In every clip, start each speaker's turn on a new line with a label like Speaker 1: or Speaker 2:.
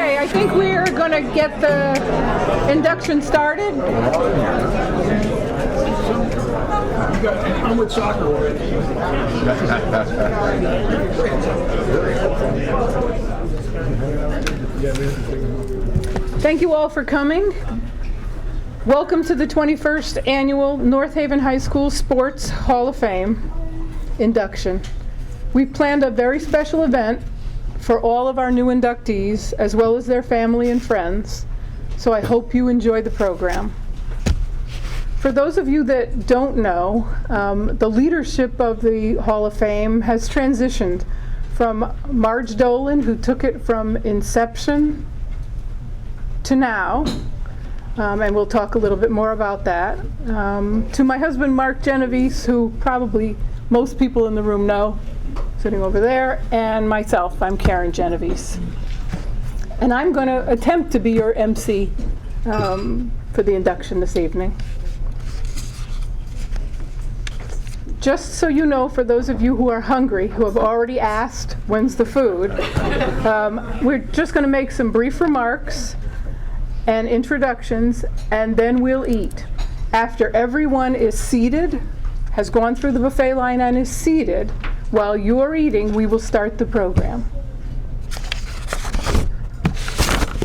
Speaker 1: Okay, I think we are going to get the induction started.
Speaker 2: I'm with soccer.
Speaker 1: Thank you all for coming. Welcome to the 21st Annual North Haven High School Sports Hall of Fame induction. We've planned a very special event for all of our new inductees, as well as their family and friends, so I hope you enjoy the program. For those of you that don't know, the leadership of the Hall of Fame has transitioned from Marge Dolan, who took it from inception to now, and we'll talk a little bit more about that, to my husband Mark Genovese, who probably most people in the room know, sitting over there, and myself, I'm Karen Genovese. And I'm going to attempt to be your MC for the induction this evening. Just so you know, for those of you who are hungry, who have already asked, when's the food, we're just going to make some brief remarks and introductions, and then we'll eat. After everyone is seated, has gone through the buffet line and is seated, while you're eating, we will start the program.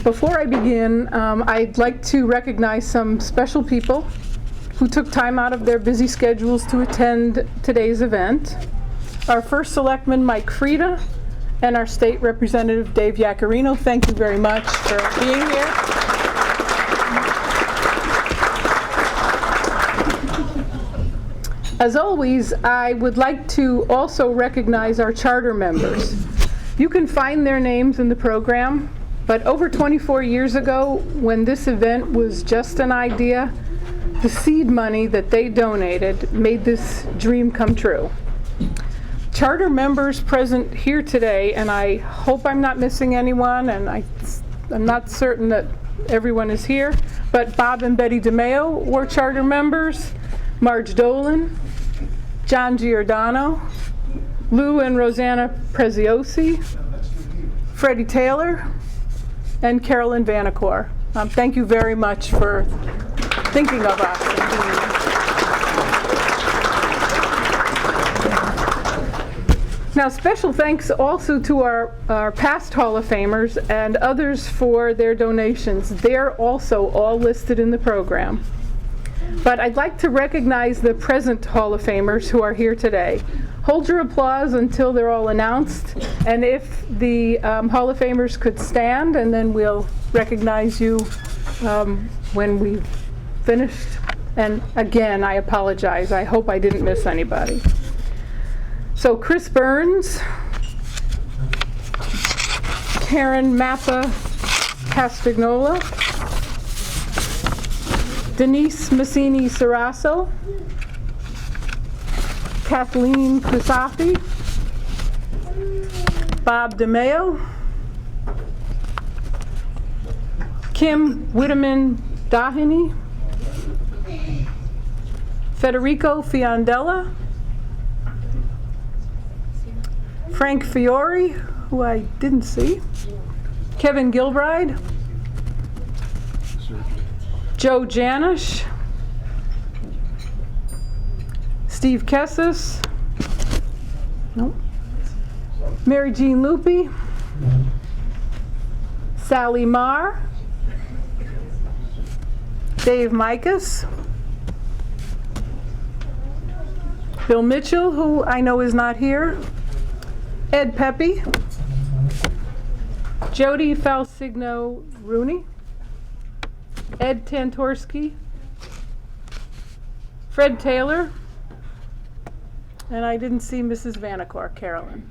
Speaker 1: Before I begin, I'd like to recognize some special people who took time out of their busy schedules to attend today's event. Our first selectman, Mike Frieda, and our state representative, Dave Yaccarino. Thank you very much for being here. As always, I would like to also recognize our charter members. You can find their names in the program, but over 24 years ago, when this event was just an idea, the seed money that they donated made this dream come true. Charter members present here today, and I hope I'm not missing anyone, and I'm not certain that everyone is here, but Bob and Betty DeMeo were charter members, Marge Dolan, John Giordano, Lou and Rosanna Preziosi, Freddie Taylor, and Carolyn Vanacore. Thank you very much for thinking of us. Now, special thanks also to our past Hall of Famers and others for their donations. They're also all listed in the program. But I'd like to recognize the present Hall of Famers who are here today. Hold your applause until they're all announced, and if the Hall of Famers could stand, and then we'll recognize you when we've finished. And again, I apologize. I hope I didn't miss anybody. So Chris Burns, Karen Mappa Castagnola, Denise Massini Sarasso, Kathleen Kusafi, Bob DeMeo, Kim Witteman Daheny, Federico Fiondella, Frank Fiore, who I didn't see, Kevin Gilbride, Joe Janish, Steve Kessis, nope. Mary Jean Lupi, Sally Marr, Dave Micas, Bill Mitchell, who I know is not here, Ed Pepe, Jody Falsigno Rooney, Ed Tantorsky, Fred Taylor, and I didn't see Mrs. Vanacore, Carolyn.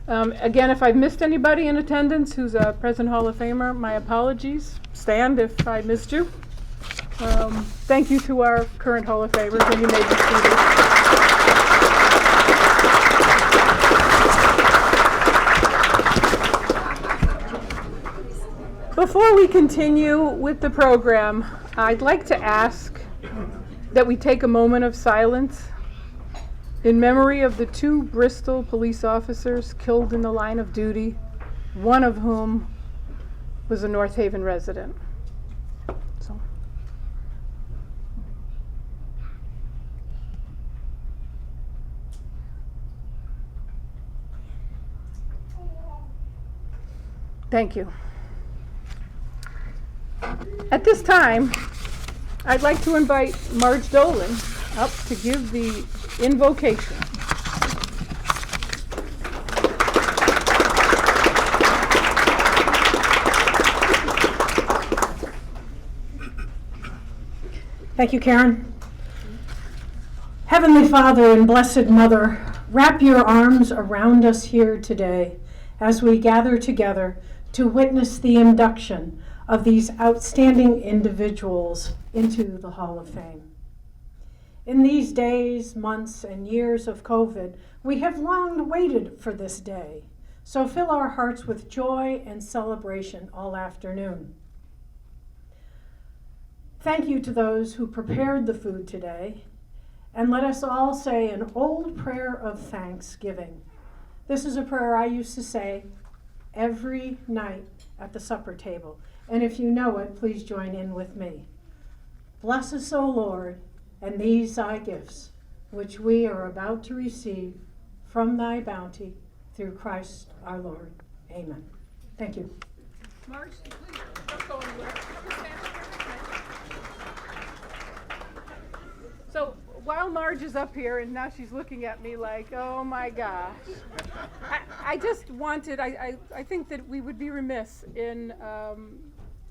Speaker 1: So. Again, if I've missed anybody in attendance who's a present Hall of Famer, my apologies. Stand if I missed you. Thank you to our current Hall of Famers, and you may be seated. Before we continue with the program, I'd like to ask that we take a moment of silence in memory of the 2 Bristol police officers killed in the line of duty, one of whom was a North Haven resident. So. Thank you. At this time, I'd like to invite Marge Dolan up to give the invocation.
Speaker 3: Thank you, Karen. Heavenly Father and Blessed Mother, wrap your arms around us here today as we gather together to witness the induction of these outstanding individuals into the Hall of Fame. In these days, months, and years of COVID, we have long waited for this day, so fill our hearts with joy and celebration all afternoon. Thank you to those who prepared the food today, and let us all say an old prayer of thanksgiving. This is a prayer I used to say every night at the supper table, and if you know it, please join in with me. Bless us, O Lord, and these thy gifts, which we are about to receive from thy bounty through Christ our Lord. Amen. Thank you.
Speaker 1: Marge, please don't go anywhere. So while Marge is up here, and now she's looking at me like, oh my gosh, I just wanted, I think that we would be remiss in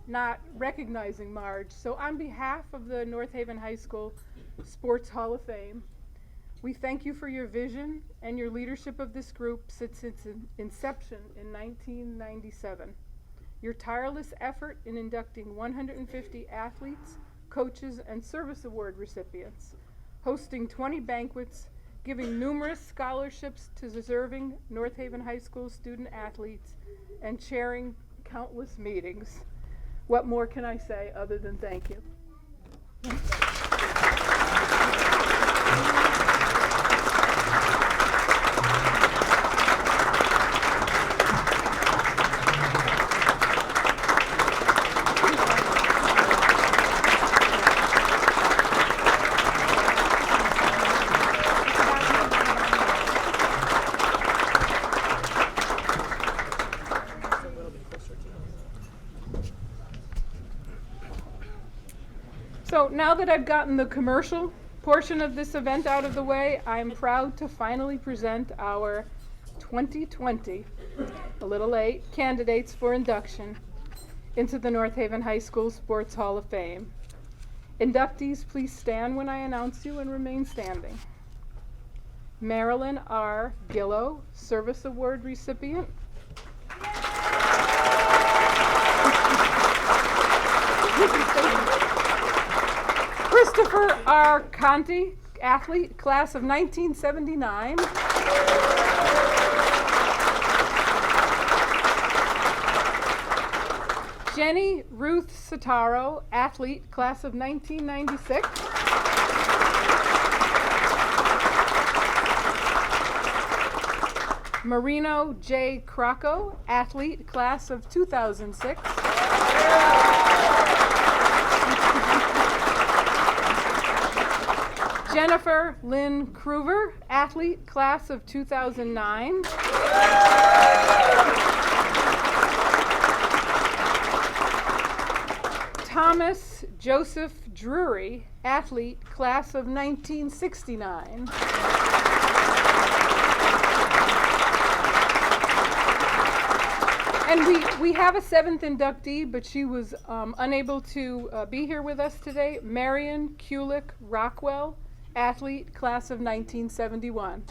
Speaker 1: not recognizing Marge. So on behalf of the North Haven High School Sports Hall of Fame, we thank you for your vision and your leadership of this group since its inception in 1997. Your tireless effort in inducting 150 athletes, coaches, and service award recipients, hosting 20 banquets, giving numerous scholarships to deserving North Haven High School student athletes, and chairing countless meetings. What more can I say other than thank you? So now that I've gotten the commercial portion of this event out of the way, I'm proud to finally present our 2020, a little late, candidates for induction into the North Haven High School Sports Hall of Fame. Inductees, please stand when I announce you and remain standing. Marilyn R. Gillow, Service Award recipient. Christopher R. Conti, athlete, class of 1979. Jenny Ruth Sotaro, athlete, class of 1996. Marino J. Crocco, athlete, class of 2006. Jennifer Lynn Kruver, athlete, class of 2009. Thomas Joseph Drury, athlete, class of 1969. And we have a seventh inductee, but she was unable to be here with us today. Marion Kulik Rockwell, athlete, class of 1971.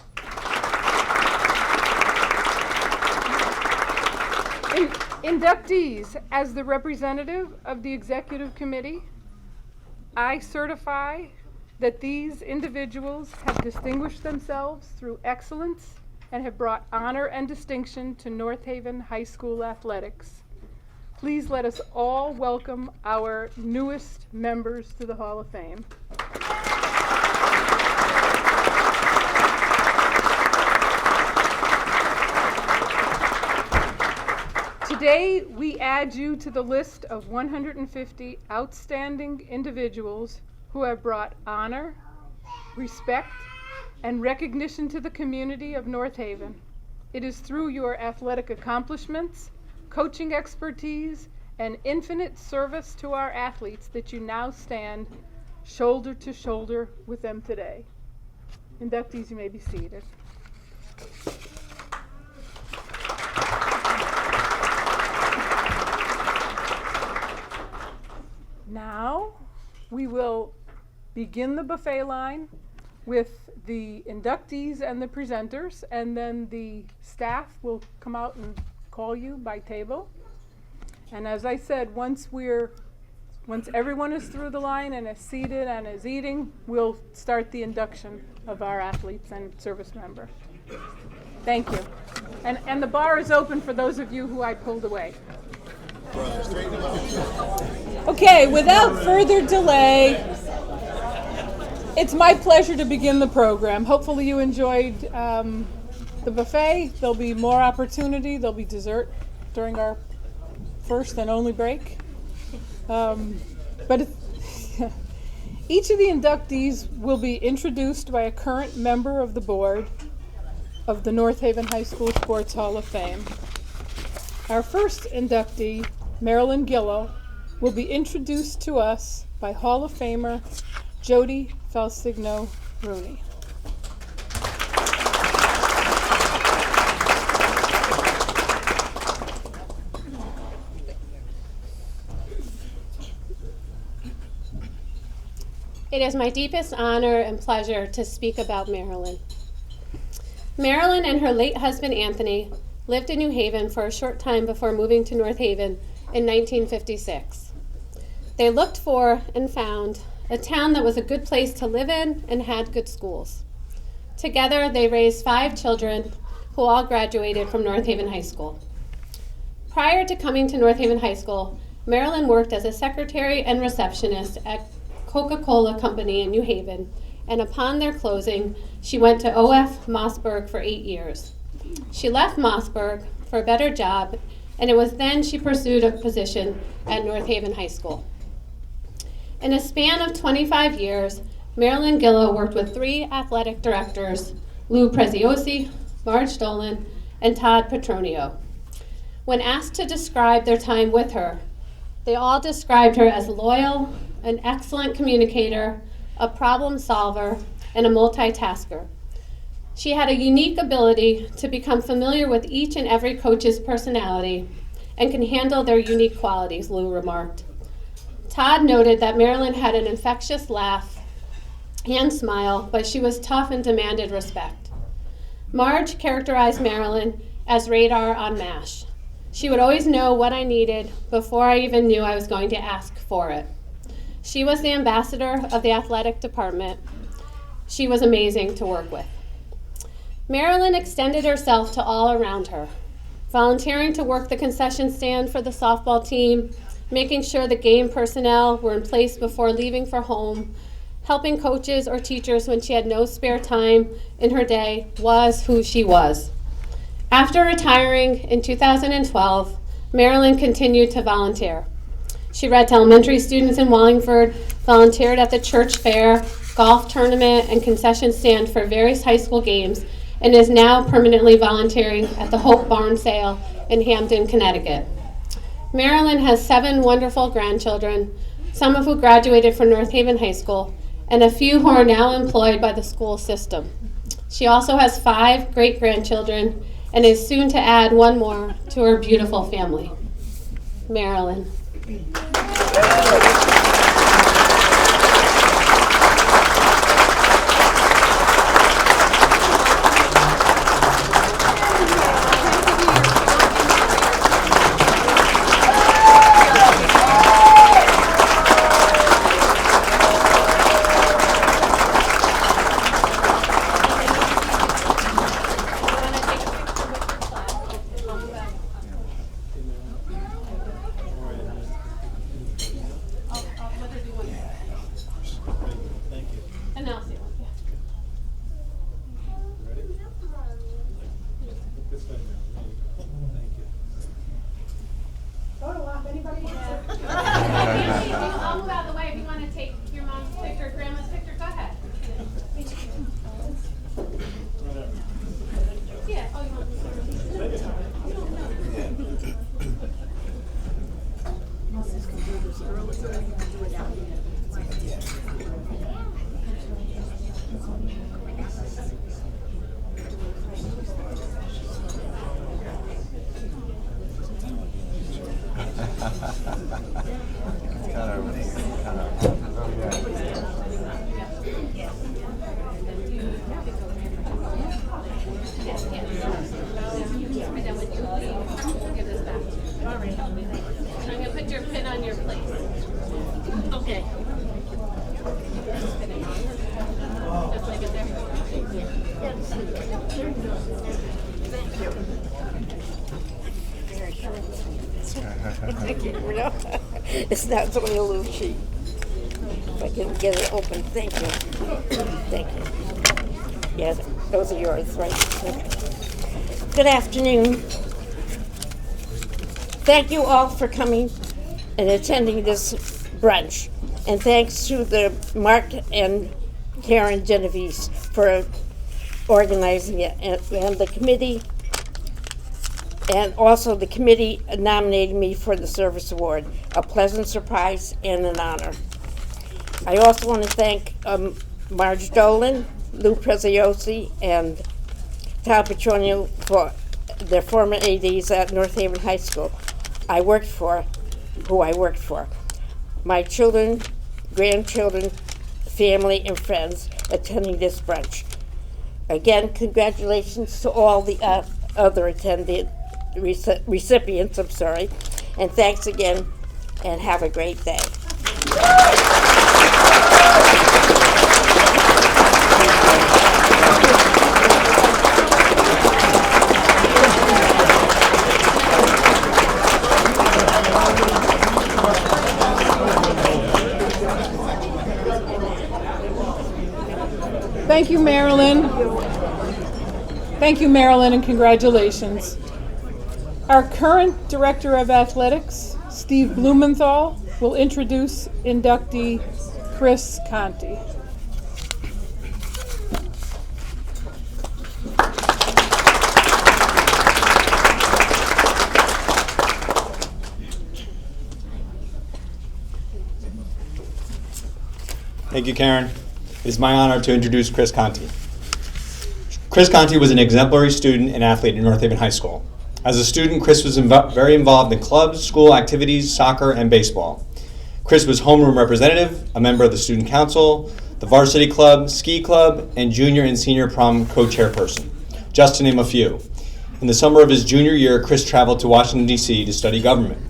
Speaker 1: Inductees, as the representative of the executive committee, I certify that these individuals have distinguished themselves through excellence and have brought honor and distinction to North Haven High School athletics. Please let us all welcome our newest members to the Hall of Fame. Today, we add you to the list of 150 outstanding individuals who have brought honor, respect, and recognition to the community of North Haven. It is through your athletic accomplishments, coaching expertise, and infinite service to our athletes that you now stand shoulder to shoulder with them today. Inductees, you may be seated. Now, we will begin the buffet line with the inductees and the presenters, and then the staff will come out and call you by table. And as I said, once everyone is through the line and is seated and is eating, we'll start the induction of our athletes and service members. Thank you. And the bar is open for those of you who I pulled away. Okay, without further delay, it's my pleasure to begin the program. Hopefully you enjoyed the buffet. There'll be more opportunity. There'll be dessert during our first and only break. But each of the inductees will be introduced by a current member of the board of the North Haven High School Sports Hall of Fame. Our first inductee, Marilyn Gillow, will be introduced to us by Hall of Famer Jody Falsigno Rooney.
Speaker 4: It is my deepest honor and pleasure to speak about Marilyn. Marilyn and her late husband Anthony lived in New Haven for a short time before moving to North Haven in 1956. They looked for and found a town that was a good place to live in and had good schools. Together, they raised 5 children who all graduated from North Haven High School. Prior to coming to North Haven High School, Marilyn worked as a secretary and receptionist at Coca-Cola Company in New Haven, and upon their closing, she went to OF Mossberg for 8 years. She left Mossberg for a better job, and it was then she pursued a position at North Haven High School. In a span of 25 years, Marilyn Gillow worked with 3 athletic directors, Lou Preziosi, Marge Dolan, and Todd Petronio. When asked to describe their time with her, they all described her as loyal, an excellent communicator, a problem solver, and a multitasker. She had a unique ability to become familiar with each and every coach's personality and can handle their unique qualities, Lou remarked. Todd noted that Marilyn had an infectious laugh and smile, but she was tough and demanded respect. Marge characterized Marilyn as radar on MASH. She would always know what I needed before I even knew I was going to ask for it. She was the ambassador of the athletic department. She was amazing to work with. Marilyn extended herself to all around her, volunteering to work the concession stand for the softball team, making sure the game personnel were in place before leaving for home, helping coaches or teachers when she had no spare time in her day was who she was. After retiring in 2012, Marilyn continued to volunteer. She read to elementary students in Wallingford, volunteered at the church fair, golf tournament, and concession stand for various high school games, and is now permanently volunteering at the Hope Barn Sale in Hampton, Connecticut. Marilyn has 7 wonderful grandchildren, some of who graduated from North Haven High School, and a few who are now employed by the school system. She also has 5 great-grandchildren and is soon to add 1 more to her beautiful family. Marilyn.
Speaker 5: It's not, it's only a little sheet. If I can get it open, thank you. Thank you. Yeah, those are yours, right? Good afternoon. Thank you all for coming and attending this brunch. And thanks to the Mark and Karen Genovese for organizing it, and the committee, and also the committee nominated me for the Service Award, a pleasant surprise and an honor. I also want to thank Marge Dolan, Lou Preziosi, and Tom Petronio for their former ADs at North Haven High School who I worked for. My children, grandchildren, family, and friends attending this brunch. Again, congratulations to all the other recipients, and thanks again, and have a great day.
Speaker 1: Thank you, Marilyn. Thank you, Marilyn, and congratulations. Our current Director of Athletics, Steve Blumenthal, will introduce inductee Chris Conti.
Speaker 6: Thank you, Karen. It is my honor to introduce Chris Conti. Chris Conti was an exemplary student and athlete at North Haven High School. As a student, Chris was very involved in clubs, school activities, soccer, and baseball. Chris was homeroom representative, a member of the student council, the varsity club, ski club, and junior and senior prom co-chairperson, just to name a few. In the summer of his junior year, Chris traveled to Washington, D.C. to study government.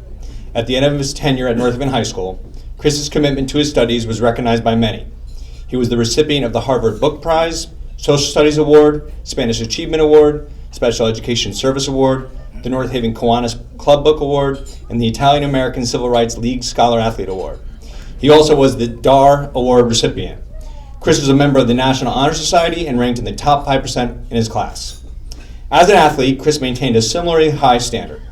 Speaker 6: At the end of his tenure at North Haven High School, Chris's commitment to his studies was recognized by many. He was the recipient of the Harvard Book Prize, Social Studies Award, Spanish Achievement Award, Special Education Service Award, the North Haven Kiwanis Club Book Award, and the Italian American Civil Rights League Scholar Athlete Award. He also was the DAR Award recipient. Chris was a member of the National Honor Society and ranked in the top 5% in his class. As an athlete, Chris maintained a similarly high standard.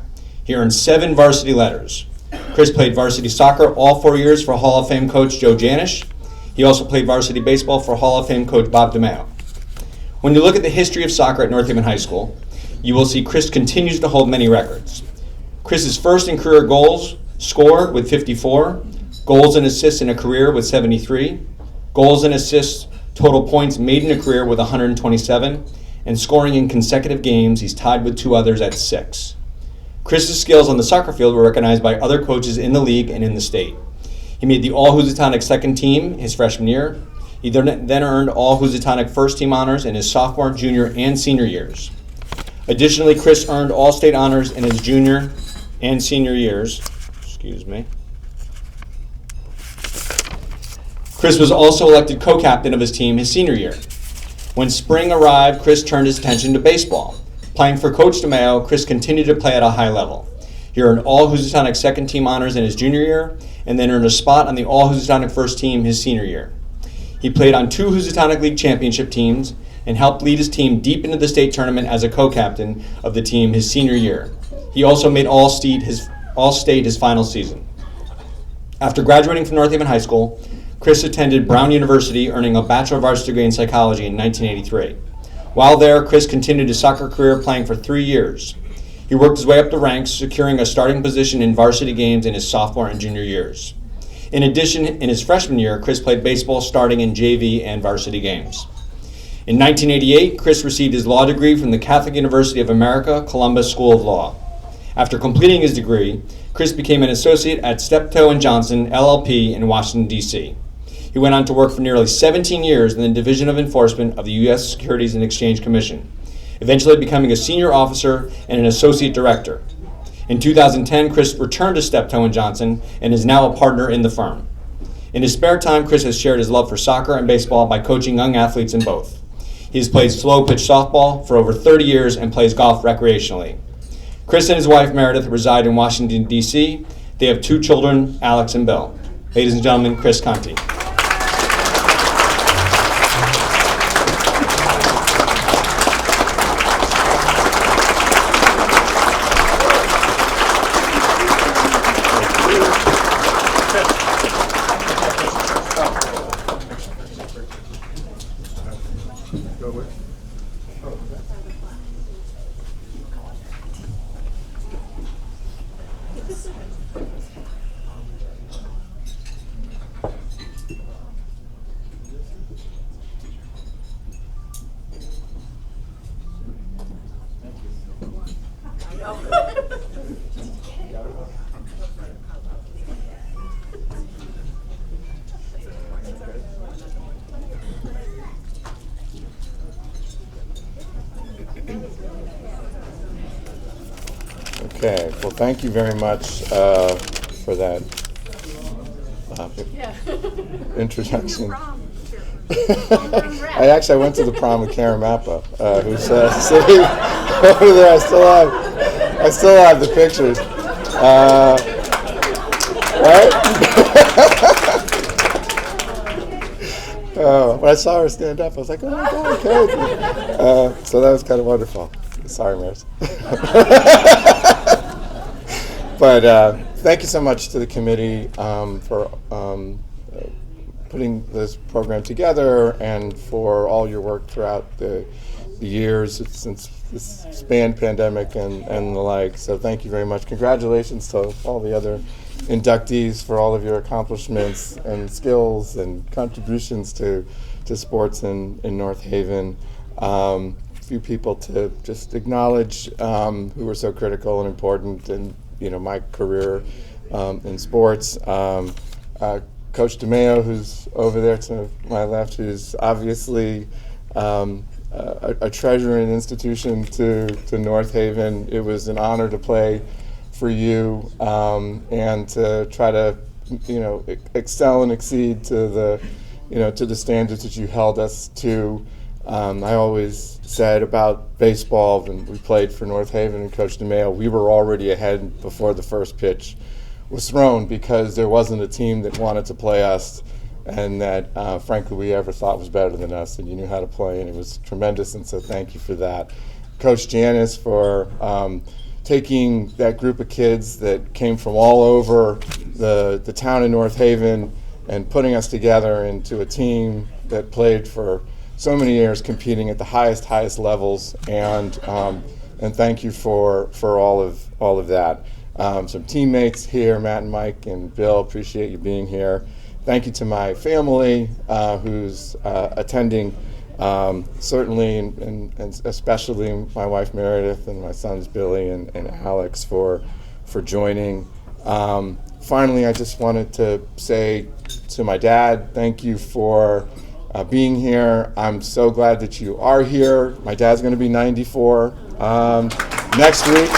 Speaker 6: He earned 7 varsity letters. Chris played varsity soccer all 4 years for Hall of Fame coach Joe Janish. He also played varsity baseball for Hall of Fame coach Bob DeMeo. When you look at the history of soccer at North Haven High School, you will see Chris continues to hold many records. Chris's first in career goals scored with 54, goals and assists in a career with 73, goals and assists total points made in a career with 127, and scoring in consecutive games, he's tied with 2 others at 6. Chris's skills on the soccer field were recognized by other coaches in the league and in the state. He made the All-Housatonic second team his freshman year. He then earned All-Housatonic first team honors in his sophomore, junior, and senior years. Additionally, Chris earned All-State honors in his junior and senior years. Chris was also elected co-captain of his team his senior year. When spring arrived, Chris turned his attention to baseball. Playing for Coach DeMeo, Chris continued to play at a high level. He earned All-Housatonic second team honors in his junior year, and then earned a spot on the All-Housatonic first team his senior year. He played on 2 Housatonic League championship teams and helped lead his team deep into the state tournament as a co-captain of the team his senior year. He also made All-State his final season. After graduating from North Haven High School, Chris attended Brown University, earning a Bachelor of Arts degree in psychology in 1983. While there, Chris continued his soccer career playing for 3 years. He worked his way up the ranks, securing a starting position in varsity games in his sophomore and junior years. In addition, in his freshman year, Chris played baseball starting in JV and varsity games. In 1988, Chris received his law degree from the Catholic University of America, Columbus School of Law. After completing his degree, Chris became an associate at Steptoe & Johnson, LLP in Washington, D.C. He went on to work for nearly 17 years in the Division of Enforcement of the U.S. Securities and Exchange Commission, eventually becoming a senior officer and an associate director. In 2010, Chris returned to Steptoe & Johnson and is now a partner in the firm. In his spare time, Chris has shared his love for soccer and baseball by coaching young athletes in both. He has played slow pitch softball for over 30 years and plays golf recreationally. Chris and his wife Meredith reside in Washington, D.C. They have 2 children, Alex and Bill. Ladies and gentlemen, Chris Conti.
Speaker 7: Okay, well, thank you very much for that introduction. I went to the prom with Karen Mappa, who's sitting over there. I still have the pictures. Right? When I saw her stand up, I was like, oh my God, Karen. So that was kind of wonderful. Sorry, Maris. But thank you so much to the committee for putting this program together and for all your work throughout the years since this spanned pandemic and the like. So thank you very much. Congratulations to all the other inductees for all of your accomplishments and skills and contributions to sports in North Haven. Few people to just acknowledge who were so critical and important in my career in sports. Coach DeMeo, who's over there to my left, who's obviously a treasure and institution to North Haven. It was an honor to play for you and to try to excel and exceed to the standards that you held us to. I always said about baseball when we played for North Haven and Coach DeMeo, we were already ahead before the first pitch was thrown because there wasn't a team that wanted to play us and that, frankly, we ever thought was better than us, and you knew how to play, and it was tremendous, and so thank you for that. Coach Janice for taking that group of kids that came from all over the town of North Haven and putting us together into a team that played for so many years, competing at the highest levels, and thank you for all of that. Some teammates here, Matt and Mike and Bill, appreciate you being here. Thank you to my family who's attending, certainly and especially my wife Meredith and my sons Billy and Alex for joining. Finally, I just wanted to say to my dad, thank you for being here. I'm so glad that you are here. My dad's going to be 94 next week.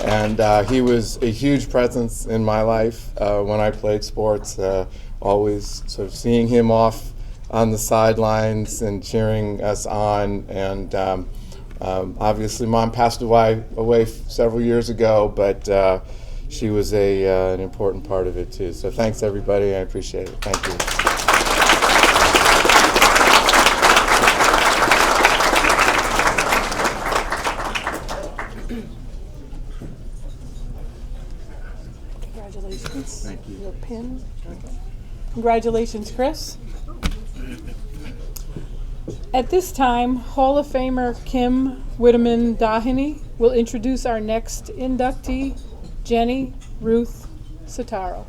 Speaker 7: And he was a huge presence in my life when I played sports, always sort of seeing him off on the sidelines and cheering us on. And obviously Mom passed away several years ago, but she was an important part of it too. So thanks everybody, I appreciate it. Thank you.
Speaker 1: Congratulations.
Speaker 7: Thank you.
Speaker 1: Your pin. Congratulations, Chris. At this time, Hall of Famer Kim Whitteman Daheny will introduce our next inductee, Jenny Ruth Sitaro.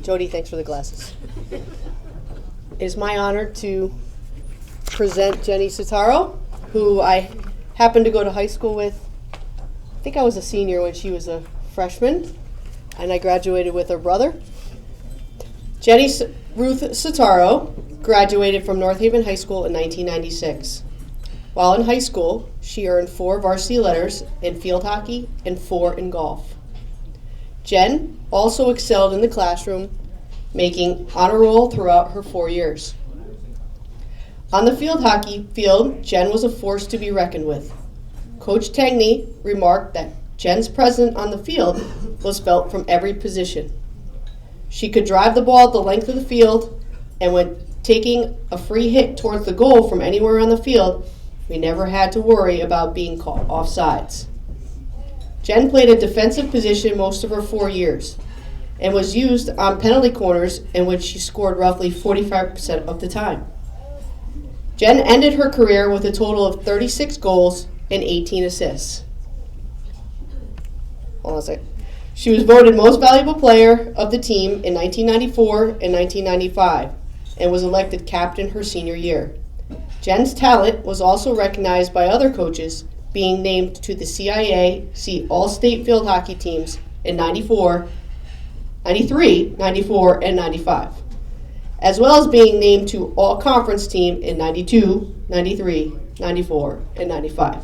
Speaker 8: Jody, thanks for the glasses. It is my honor to present Jenny Sitaro, who I happened to go to high school with. I think I was a senior when she was a freshman, and I graduated with her brother. Jenny Ruth Sitaro graduated from North Haven High School in 1996. While in high school, she earned 4 varsity letters in field hockey and 4 in golf. Jen also excelled in the classroom, making honor roll throughout her 4 years. On the field hockey field, Jen was a force to be reckoned with. Coach Tangney remarked that Jen's presence on the field was felt from every position. She could drive the ball the length of the field, and when taking a free hit towards the goal from anywhere on the field, we never had to worry about being caught offsides. Jen played a defensive position most of her 4 years and was used on penalty corners, in which she scored roughly 45% of the time. Jen ended her career with a total of 36 goals and 18 assists. Hold on a second. She was voted most valuable player of the team in 1994 and 1995 and was elected captain her senior year. Jen's talent was also recognized by other coaches, being named to the CIAC All-State Field Hockey teams in 94, 93, 94, and 95, as well as being named to All-Conference team in 92, 93, 94, and 95.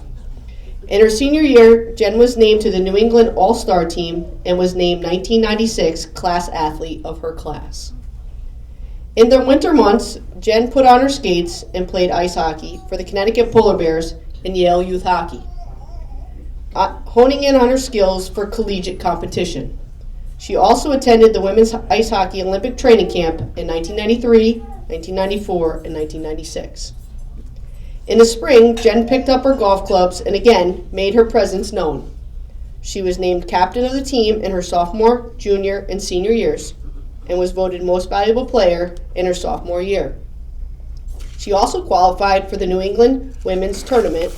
Speaker 8: In her senior year, Jen was named to the New England All-Star team and was named 1996 Class Athlete of her class. In the winter months, Jen put on her skates and played ice hockey for the Connecticut Polar Bears and Yale Youth Hockey, honing in on her skills for collegiate competition. She also attended the Women's Ice Hockey Olympic Training Camp in 1993, 1994, and 1996. In the spring, Jen picked up her golf clubs and again made her presence known. She was named captain of the team in her sophomore, junior, and senior years and was voted most valuable player in her sophomore year. She also qualified for the New England Women's Tournament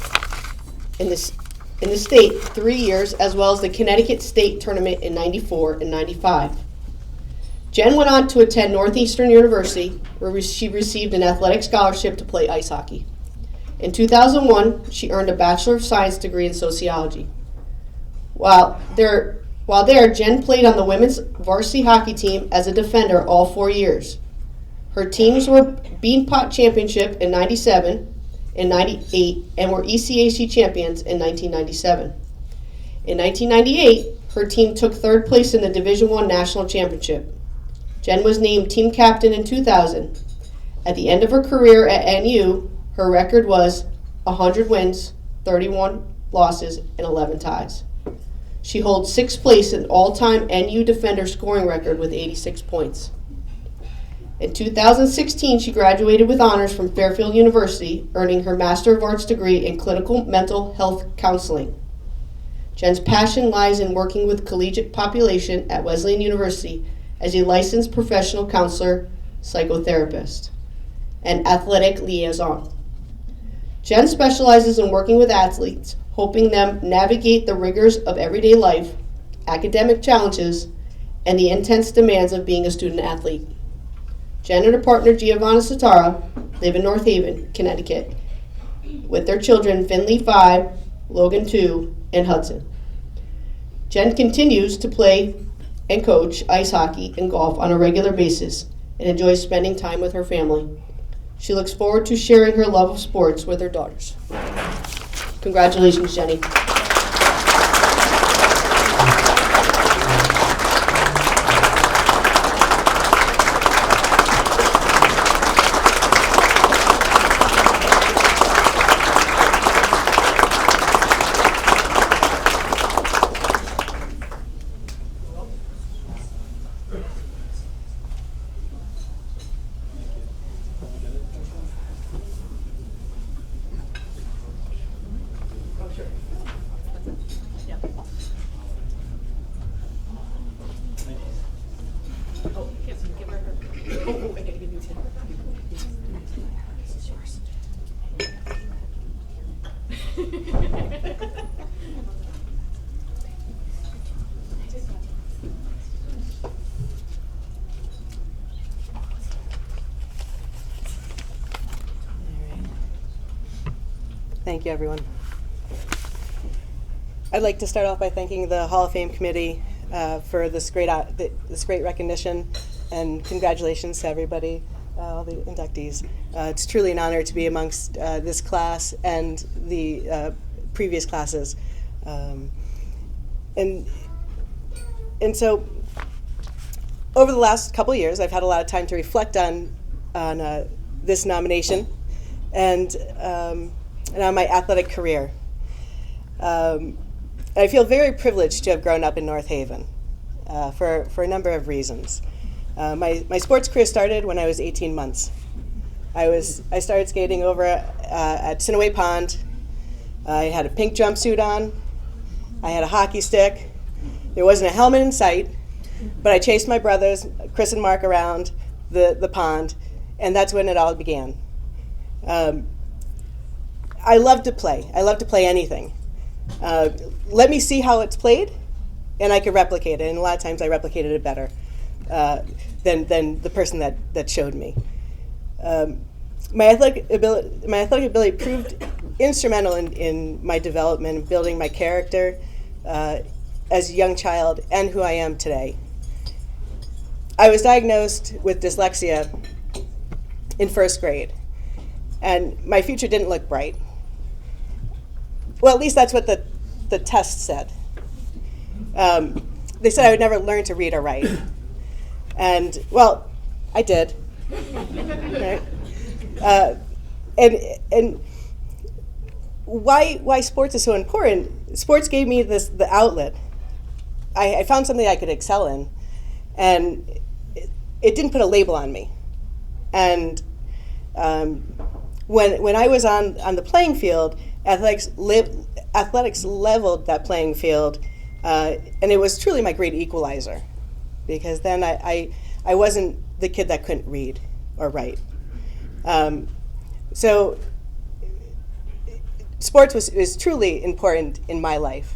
Speaker 8: in the state 3 years, as well as the Connecticut State Tournament in 94 and 95. Jen went on to attend Northeastern University, where she received an athletic scholarship to play ice hockey. In 2001, she earned a Bachelor of Science degree in sociology. While there, Jen played on the women's varsity hockey team as a defender all 4 years. Her teams were Beanpot Championship in 97 and 98 and were ECAC champions in 1997. In 1998, her team took 3rd place in the Division I National Championship. Jen was named team captain in 2000. At the end of her career at NU, her record was 100 wins, 31 losses, and 11 ties. She holds 6th place in all-time NU defender scoring record with 86 points. In 2016, she graduated with honors from Fairfield University, earning her Master of Arts degree in Clinical Mental Health Counseling. Jen's passion lies in working with collegiate population at Wesleyan University as a licensed professional counselor, psychotherapist, and athletic liaison. Jen specializes in working with athletes, helping them navigate the rigors of everyday life, academic challenges, and the intense demands of being a student athlete. Jen and her partner Giovanna Sitara live in North Haven, Connecticut, with their children Finley 5, Logan 2, and Hudson. Jen continues to play and coach ice hockey and golf on a regular basis and enjoys spending time with her family. She looks forward to sharing her love of sports with her daughters. Congratulations, Jenny.
Speaker 9: Thank you, everyone. I'd like to start off by thanking the Hall of Fame committee for this great recognition, and congratulations to everybody all the inductees. It's truly an honor to be amongst this class and the previous classes. And so over the last couple of years, I've had a lot of time to reflect on this nomination and on my athletic career. I feel very privileged to have grown up in North Haven for a number of reasons. My sports career started when I was 18 months. I started skating over at Sinaway Pond. I had a pink jumpsuit on. I had a hockey stick. There wasn't a helmet in sight, but I chased my brothers, Chris and Mark, around the pond, and that's when it all began. I love to play. I love to play anything. Let me see how it's played, and I could replicate it. And a lot of times I replicated it better than the person that showed me. My athletic ability proved instrumental in my development and building my character as a young child and who I am today. I was diagnosed with dyslexia in first grade, and my future didn't look bright. Well, at least that's what the test said. They said I would never learn to read or write. And, well, I did. Right? And why sports is so important, sports gave me the outlet. I found something I could excel in, and it didn't put a label on me. And when I was on the playing field, athletics leveled that playing field, and it was truly my great equalizer, because then I wasn't the kid that couldn't read or write. So sports was truly important in my life.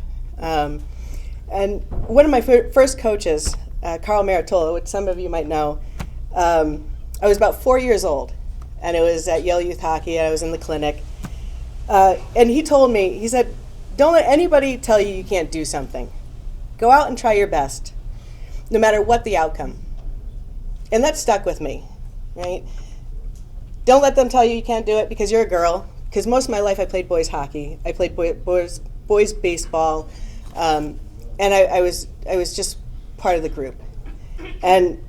Speaker 9: And one of my first coaches, Carl Maritola, which some of you might know, I was about 4 years old, and it was at Yale Youth Hockey, and I was in the clinic. And he told me, he said, don't let anybody tell you you can't do something. Go out and try your best, no matter what the outcome. And that stuck with me, right? Don't let them tell you you can't do it because you're a girl, because most of my life I played boys hockey. I played boys baseball, and I was just part of the group. And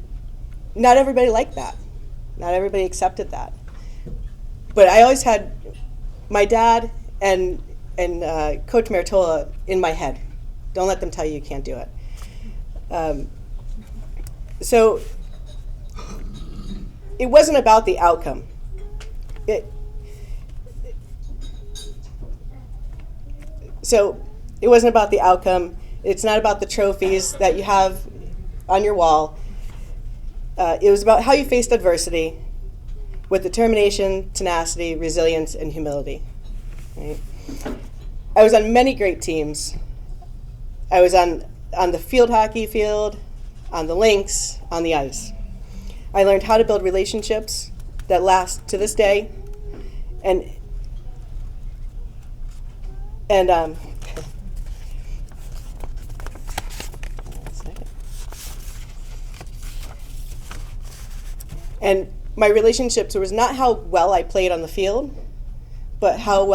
Speaker 9: not everybody liked that. Not everybody accepted that. But I always had my dad and Coach Maritola in my head. Don't let them tell you you can't do it. So it wasn't about the outcome. So it wasn't about the outcome. It's not about the trophies that you have on your wall. It was about how you faced adversity with determination, tenacity, resilience, and humility. Right? I was on many great teams. I was on the field hockey field, on the links, on the ice. I learned how to build relationships that last to this day, and my relationships was not how well I played on the field, but how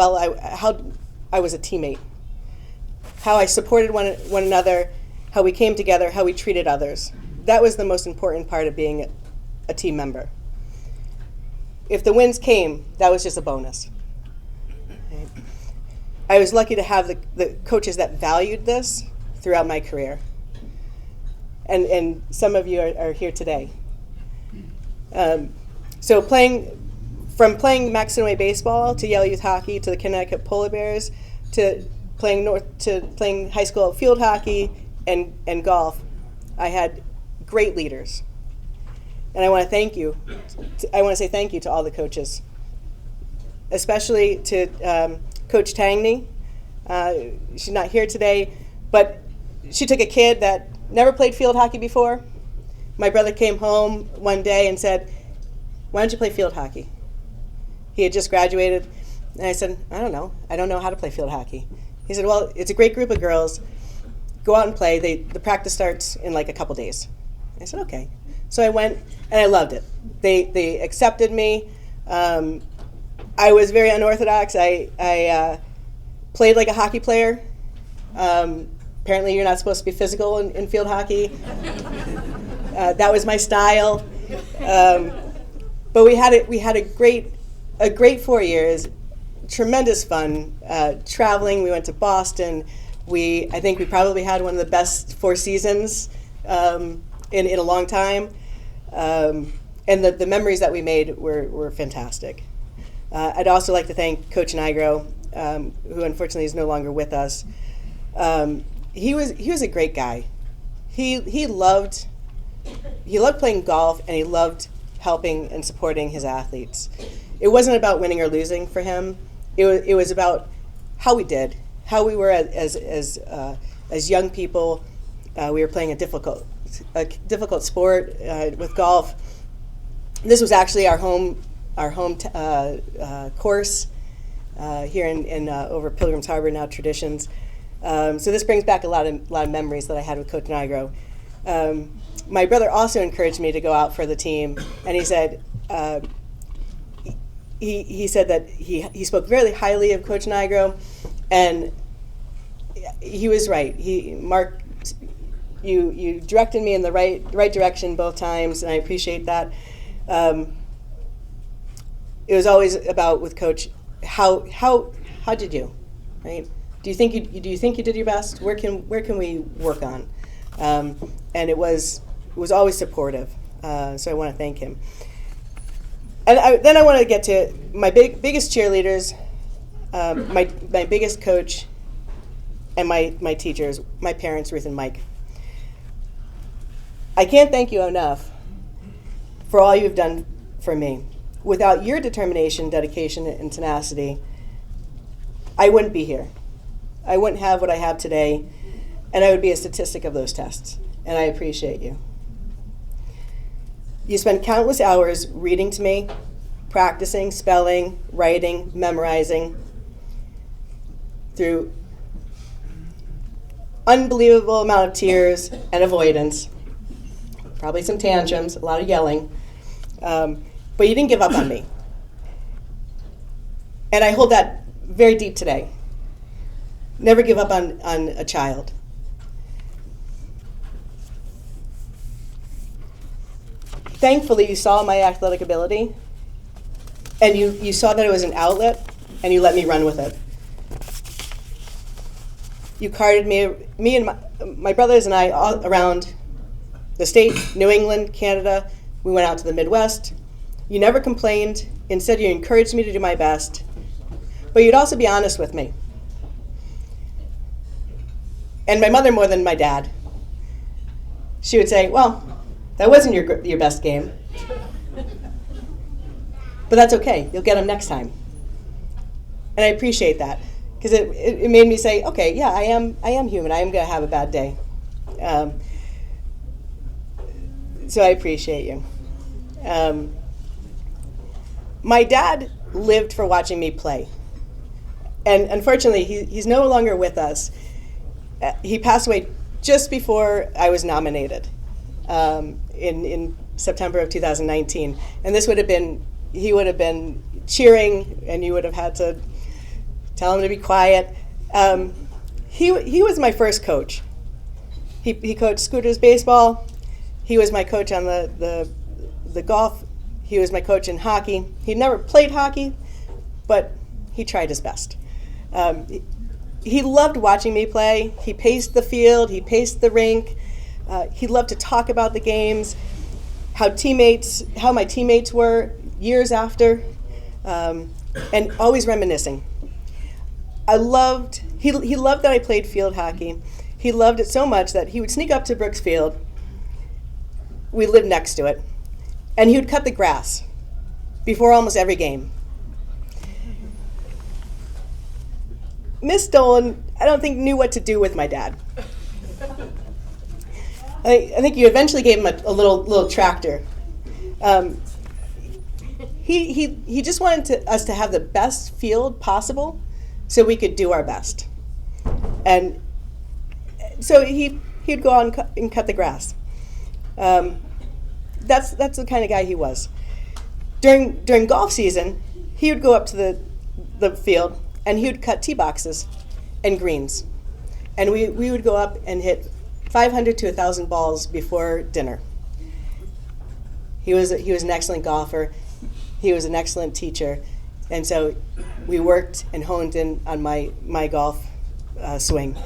Speaker 9: I was a teammate, how I supported one another, how we came together, how we treated others. That was the most important part of being a team member. If the wins came, that was just a bonus. Right? I was lucky to have the coaches that valued this throughout my career. And some of you are here today. So from playing Max Sinaway baseball to Yale Youth Hockey to the Connecticut Polar Bears to playing high school field hockey and golf, I had great leaders. And I want to thank you. I want to say thank you to all the coaches, especially to Coach Tangney. She's not here today, but she took a kid that never played field hockey before. My brother came home one day and said, "Why don't you play field hockey?" He had just graduated, and I said, "I don't know. I don't know how to play field hockey." He said, "Well, it's a great group of girls. Go out and play. The practice starts in like a couple days." I said, "Okay." So I went and I loved it. They accepted me. I was very unorthodox. I played like a hockey player. Apparently you're not supposed to be physical in field hockey. That was my style. But we had a great 4 years, tremendous fun, traveling. We went to Boston. I think we probably had one of the best 4 seasons in a long time. And the memories that we made were fantastic. I'd also like to thank Coach Nigro, who unfortunately is no longer with us. He was a great guy. He loved playing golf, and he loved helping and supporting his athletes. It wasn't about winning or losing for him. It was about how we did, how we were as young people. We were playing a difficult sport with golf. This was actually our home course here in over Pilgrim's Harbor, now Traditions. So this brings back a lot of memories that I had with Coach Nigro. My brother also encouraged me to go out for the team, and he said he said that he spoke very highly of Coach Nigro, and he was right. Mark, you directed me in the right direction both times, and I appreciate that. It was always about with Coach, how did you, right? Do you think you did your best? Where can we work on? And it was always supportive. So I want to thank him. And then I want to get to my biggest cheerleaders, my biggest coach, and my teachers, my parents, Ruth and Mike. I can't thank you enough for all you've done for me. Without your determination, dedication, and tenacity, I wouldn't be here. I wouldn't have what I have today, and I would be a statistic of those tests, and I appreciate you. You spend countless hours reading to me, practicing, spelling, writing, memorizing, through unbelievable amount of tears and avoidance, probably some tantrums, a lot of yelling, but you didn't give up on me. And I hold that very deep today. Never give up on a child. Thankfully, you saw my athletic ability, and you saw that it was an outlet, and you let me run with it. You carted me and my brothers and I all around the state, New England, Canada. We went out to the Midwest. You never complained. Instead, you encouraged me to do my best. But you'd also be honest with me. And my mother more than my dad. She would say, well, that wasn't your best game. But that's okay. You'll get them next time. And I appreciate that. Because it made me say, okay, yeah, I am human. I am going to have a bad day. So I appreciate you. My dad lived for watching me play. And unfortunately, he's no longer with us. He passed away just before I was nominated in September of 2019. And he would have been cheering, and you would have had to tell him to be quiet. He was my first coach. He coached Scooters baseball. He was my coach on the golf. He was my coach in hockey. He never played hockey, but he tried his best. He loved watching me play. He paced the field. He paced the rink. He loved to talk about the games, how my teammates were years after, and always reminiscing. He loved that I played field hockey. He loved it so much that he would sneak up to Brooks Field. We lived next to it. And he would cut the grass before almost every game. Miss Dolan, I don't think, knew what to do with my dad. I think you eventually gave him a little tractor. He just wanted us to have the best field possible so we could do our best. And so he'd go out and cut the grass. that's the kind of guy he was. During golf season, he would go up to the field and he would cut tee boxes and greens. And we would go up and hit 500 to 1,000 balls before dinner. He was an excellent golfer. He was an excellent teacher. And so we worked and honed in on my golf swing.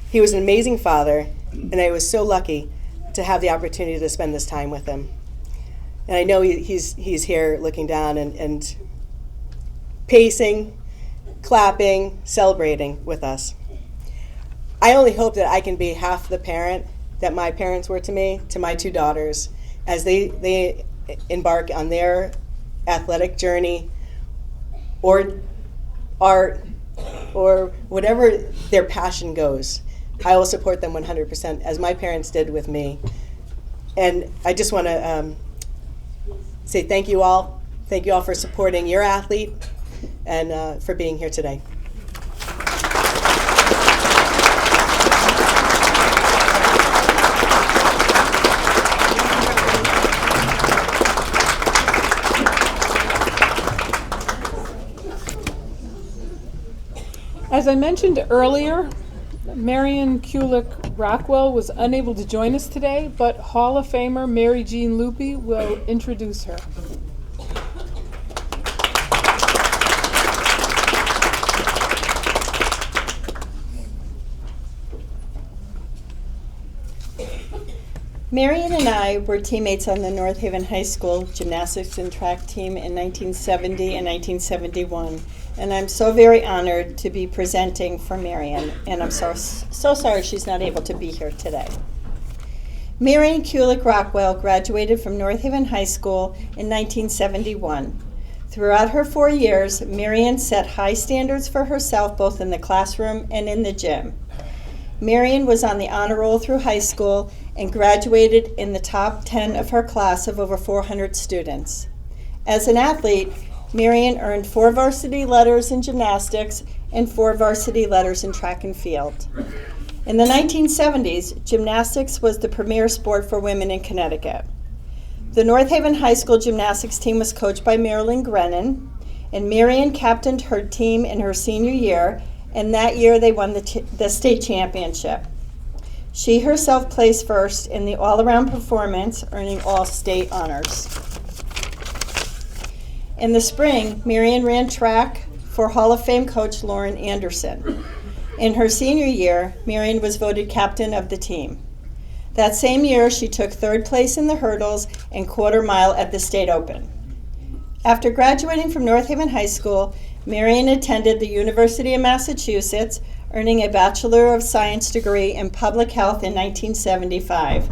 Speaker 9: He was an amazing father, and I was so lucky to have the opportunity to spend this time with him. And I know he's here looking down and pacing, clapping, celebrating with us. I only hope that I can be half the parent that my parents were to me, to my two daughters, as they embark on their athletic journey or art or whatever their passion goes. I will support them 100%, as my parents did with me. And I just want to say thank you all. Thank you all for supporting your athlete and for being here today.
Speaker 1: As I mentioned earlier, Marion Kulik Rockwell was unable to join us today, but Hall of Famer Mary Jean Lupe will introduce her.
Speaker 10: Marion and I were teammates on the North Haven High School gymnastics and track team in 1970 and 1971. And I'm so very honored to be presenting for Marion, and I'm so sorry she's not able to be here today. Marion Kulik Rockwell graduated from North Haven High School in 1971. Throughout her 4 years, Marion set high standards for herself both in the classroom and in the gym. Marion was on the honor roll through high school and graduated in the top 10 of her class of over 400 students. As an athlete, Marion earned 4 varsity letters in gymnastics and 4 varsity letters in track and field. In the 1970s, gymnastics was the premier sport for women in Connecticut. The North Haven High School gymnastics team was coached by Marilyn Grennan, and Marion captained her team in her senior year, and that year they won the state championship. She herself placed first in the all-around performance, earning all state honors. In the spring, Marion ran track for Hall of Fame coach Lauren Anderson. In her senior year, Marion was voted captain of the team. That same year, she took 3rd place in the hurdles and quarter mile at the State Open. After graduating from North Haven High School, Marion attended the University of Massachusetts, earning a Bachelor of Science degree in Public Health in 1975.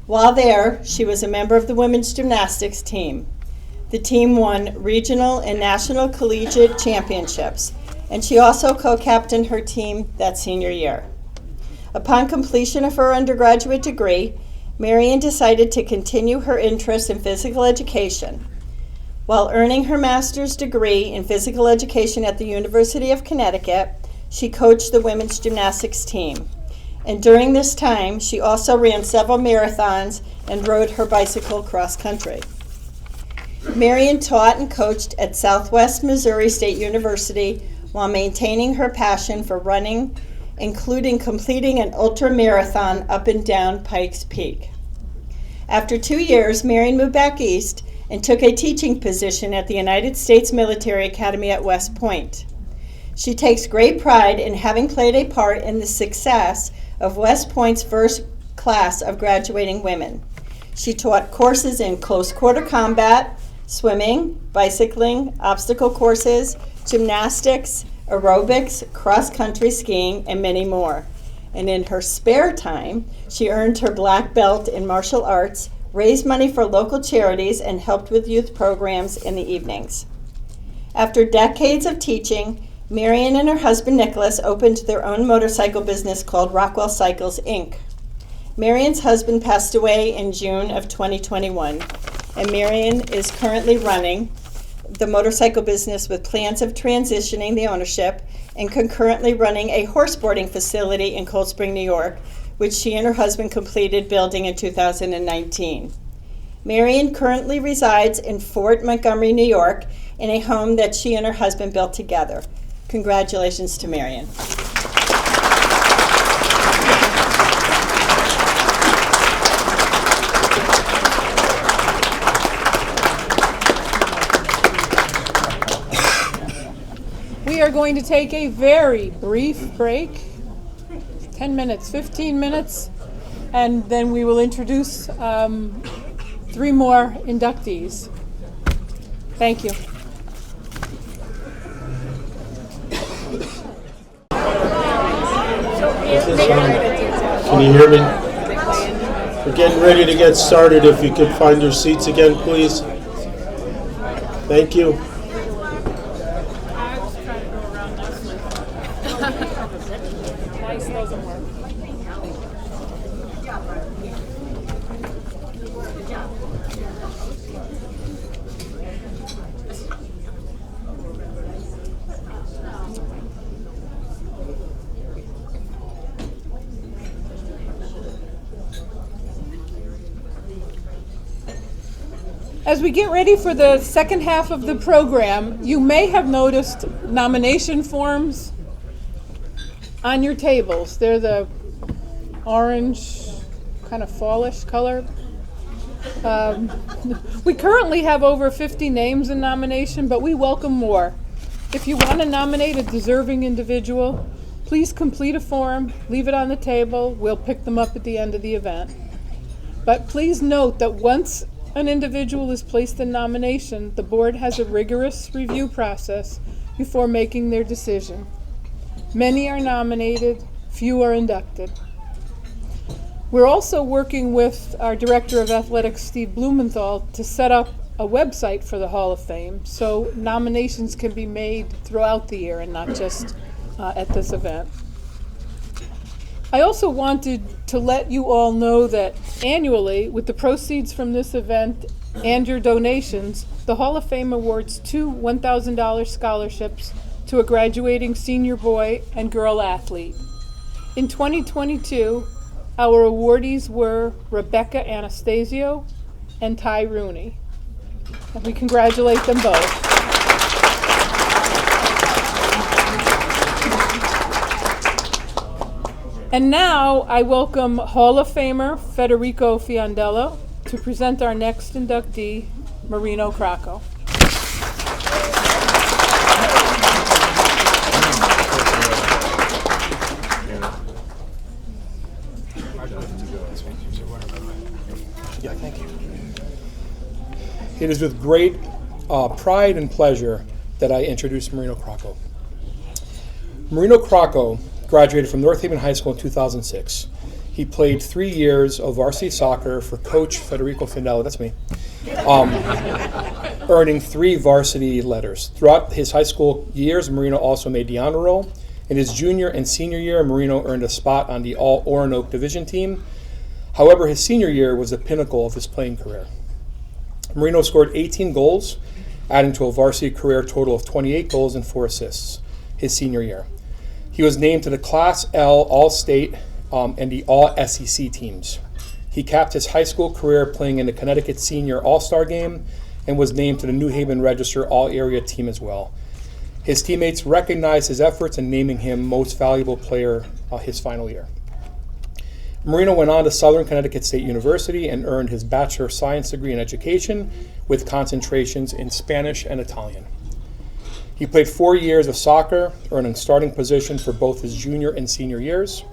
Speaker 10: While there, she was a member of the women's gymnastics team. The team won regional and national collegiate championships, and she also co-captained her team that senior year. Upon completion of her undergraduate degree, Marion decided to continue her interest in physical education. While earning her master's degree in physical education at the University of Connecticut, she coached the women's gymnastics team. And during this time, she also ran several marathons and rode her bicycle cross country. Marion taught and coached at Southwest Missouri State University while maintaining her passion for running, including completing an ultra-marathon up and down Pikes Peak. After 2 years, Marion moved back east and took a teaching position at the United States Military Academy at West Point. She takes great pride in having played a part in the success of West Point's first class of graduating women. She taught courses in close quarter combat, swimming, bicycling, obstacle courses, gymnastics, aerobics, cross-country skiing, and many more. And in her spare time, she earned her black belt in martial arts, raised money for local charities, and helped with youth programs in the evenings. After decades of teaching, Marion and her husband Nicholas opened their own motorcycle business called Rockwell Cycles, Inc. Marion's husband passed away in June of 2021, and Marion is currently running the motorcycle business with plans of transitioning the ownership and concurrently running a horseboarding facility in Cold Spring, New York, which she and her husband completed building in 2019. Marion currently resides in Fort Montgomery, New York, in a home that she and her husband built together. Congratulations to Marion.
Speaker 1: We are going to take a very brief break, 10 minutes, 15 minutes, and then we will introduce 3 more inductees. Thank you.
Speaker 2: Can you hear me? We're getting ready to get started. If you could find your seats again, please. Thank you.
Speaker 1: Nice doesn't work. As we get ready for the second half of the program, you may have noticed nomination forms on your tables. They're the orange, kind of fallish color. We currently have over 50 names in nomination, but we welcome more. If you want to nominate a deserving individual, please complete a form, leave it on the table. We'll pick them up at the end of the event. But please note that once an individual is placed in nomination, the board has a rigorous review process before making their decision. Many are nominated, few are inducted. We're also working with our Director of Athletics, Steve Blumenthal, to set up a website for the Hall of Fame so nominations can be made throughout the year and not just at this event. I also wanted to let you all know that annually, with the proceeds from this event and your donations, the Hall of Fame awards 2 $1,000 scholarships to a graduating senior boy and girl athlete. In 2022, our awardees were Rebecca Anastasio and Ty Rooney. And we congratulate them both. And now I welcome Hall of Famer Federico Fiondello to present our next inductee, Marino Crocco.
Speaker 2: Yeah, thank you. It is with great pride and pleasure that I introduce Marino Crocco. Marino Crocco graduated from North Haven High School in 2006. He played 3 years of varsity soccer for Coach Federico Fiondello, that's me, earning 3 varsity letters. Throughout his high school years, Marino also made the honor roll. In his junior and senior year, Marino earned a spot on the All-Oronoque Division team. However, his senior year was the pinnacle of his playing career. Marino scored 18 goals, adding to a varsity career total of 28 goals and 4 assists his senior year. He was named to the Class L All-State and the All-SEC teams. He capped his high school career playing in the Connecticut Senior All-Star Game and was named to the New Haven Register All-Area team as well. His teammates recognized his efforts in naming him Most Valuable Player his final year. Marino went on to Southern Connecticut State University and earned his Bachelor of Science degree in Education with concentrations in Spanish and Italian. He played 4 years of soccer, earning starting position for both his junior and senior years.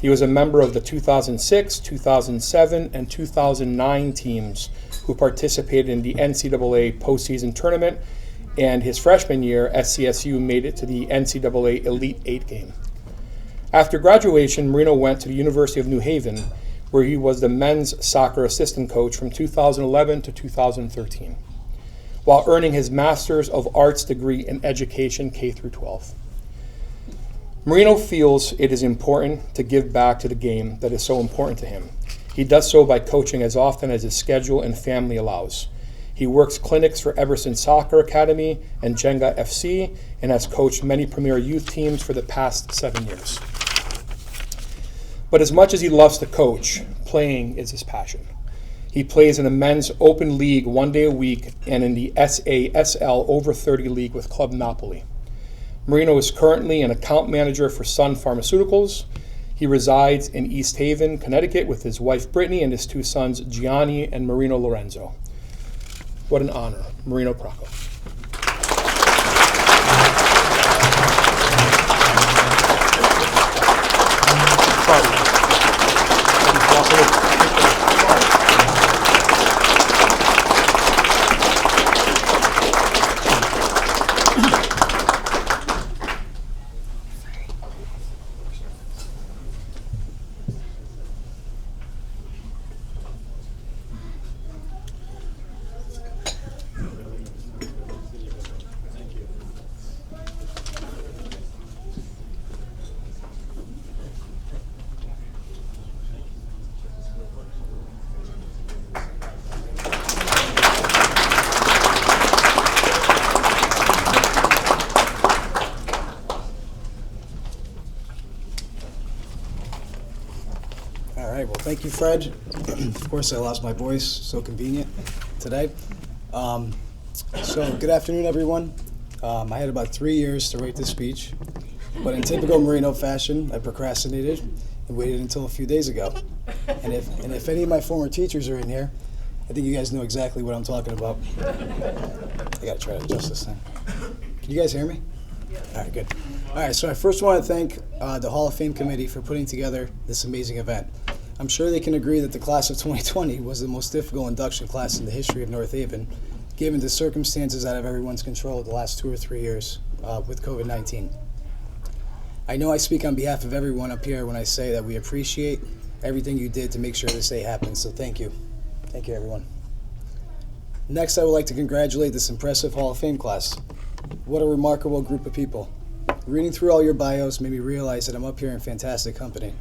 Speaker 2: He was a member of the 2006, 2007, and 2009 teams who participated in the NCAA postseason tournament, and his freshman year, SCSU made it to the NCAA Elite 8 game. After graduation, Marino went to the University of New Haven, where he was the men's soccer assistant coach from 2011 to 2013, while earning his Master's of Arts degree in Education K-12. Marino feels it is important to give back to the game that is so important to him. He does so by coaching as often as his schedule and family allows. He works clinics for Everson Soccer Academy and Jenga FC and has coached many premier youth teams for the past 7 years. But as much as he loves to coach, playing is his passion. He plays in the men's open league 1 day a week and in the SASL over 30 league with Club Napoli. Marino is currently an account manager for Sun Pharmaceuticals. He resides in East Haven, Connecticut with his wife Brittany and his 2 sons Gianni and Marino Lorenzo. What an honor. Marino Procco.
Speaker 11: All right, well, thank you, Fred. Of course, I lost my voice, so convenient today. So, good afternoon, everyone. I had about 3 years to write this speech, but in typical Marino fashion, I procrastinated and waited until a few days ago. And if any of my former teachers are in here, I think you guys know exactly what I'm talking about. I gotta try to adjust this thing. Can you guys hear me? All right, good. All right, so I first want to thank the Hall of Fame committee for putting together this amazing event. I'm sure they can agree that the class of 2020 was the most difficult induction class in the history of North Haven, given the circumstances out of everyone's control the last 2 or 3 years with COVID-19. I know I speak on behalf of everyone up here when I say that we appreciate everything you did to make sure this day happened, so thank you. Thank you, everyone. Next, I would like to congratulate this impressive Hall of Fame class. What a remarkable group of people. Reading through all your bios made me realize that I'm up here in fantastic company.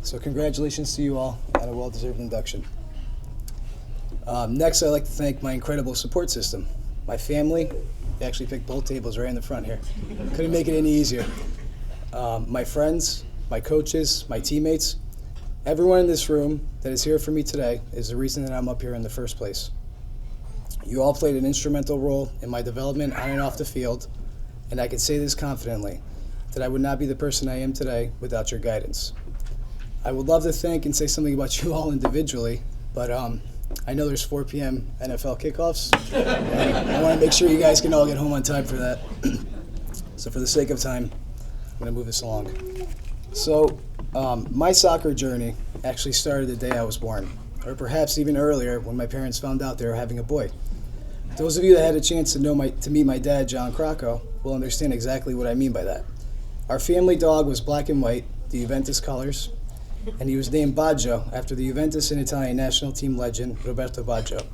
Speaker 11: So congratulations to you all on a well-deserved induction. Next, I'd like to thank my incredible support system. My family, they actually picked both tables right in the front here. Couldn't make it any easier. My friends, my coaches, my teammates, everyone in this room that is here for me today is the reason that I'm up here in the first place. You all played an instrumental role in my development on and off the field, and I can say this confidently, that I would not be the person I am today without your guidance. I would love to thank and say something about you all individually, but I know there's 4 p.m. NFL kickoffs. I want to make sure you guys can all get home on time for that. So for the sake of time, I'm going to move this along. So my soccer journey actually started the day I was born, or perhaps even earlier when my parents found out they were having a boy. Those of you that had a chance to meet my dad, John Crocco, will understand exactly what I mean by that. Our family dog was black and white, the Juventus colors, and he was named Baggio after the Juventus and Italian national team legend Roberto Baggio.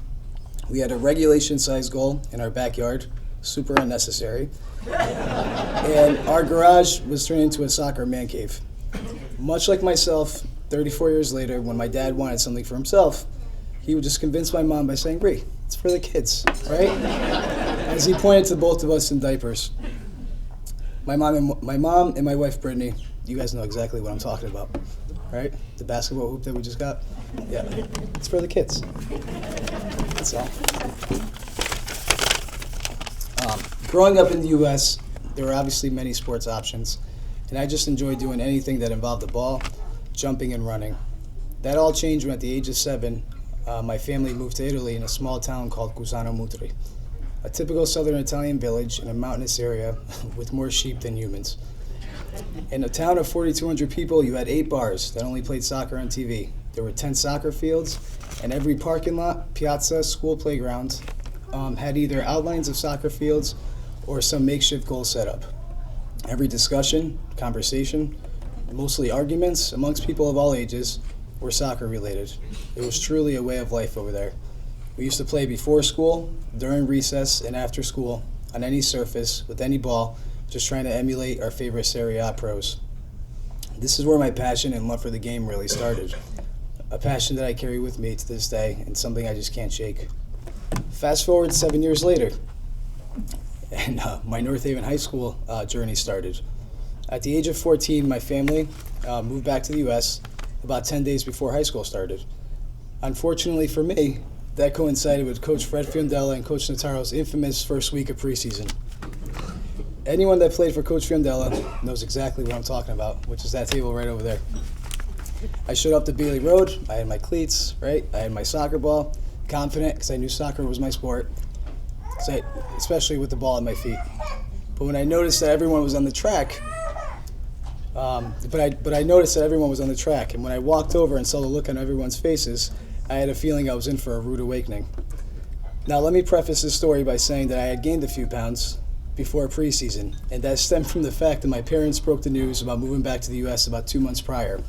Speaker 11: We had a regulation-sized goal in our backyard, super unnecessary, and our garage was turned into a soccer man cave. Much like myself, 34 years later, when my dad wanted something for himself, he would just convince my mom by saying, "Bree, it's for the kids," right? As he pointed to both of us in diapers. My mom and my wife Brittany, you guys know exactly what I'm talking about, right? The basketball hoop that we just got? Yeah, it's for the kids. That's all. Growing up in the U.S., there were obviously many sports options, and I just enjoyed doing anything that involved the ball, jumping and running. That all changed when at the age of 7, my family moved to Italy in a small town called Cusano Mutri, a typical southern Italian village in a mountainous area with more sheep than humans. In a town of 4,200 people, you had 8 bars that only played soccer on TV. There were 10 soccer fields, and every parking lot, piazza, school playground had either outlines of soccer fields or some makeshift goal setup. Every discussion, conversation, mostly arguments amongst people of all ages were soccer related. It was truly a way of life over there. We used to play before school, during recess, and after school, on any surface, with any ball, just trying to emulate our favorite Serie A pros. This is where my passion and love for the game really started. A passion that I carry with me to this day, and something I just can't shake. Fast forward 7 years later, and my North Haven High School journey started. At the age of 14, my family moved back to the U.S. about 10 days before high school started. Unfortunately for me, that coincided with Coach Fred Fiondella and Coach Notaro's infamous first week of preseason. Anyone that played for Coach Fiondella knows exactly what I'm talking about, which is that table right over there. I showed up to Bailey Road. I had my cleats, right? I had my soccer ball, confident because I knew soccer was my sport, especially with the ball at my feet. But when I noticed that everyone was on the track, but I noticed that everyone was on the track, and when I walked over and saw the look on everyone's faces, I had a feeling I was in for a rude awakening. Now, let me preface this story by saying that I had gained a few pounds before preseason, and that stemmed from the fact that my parents broke the news about moving back to the U.S. about 2 months prior.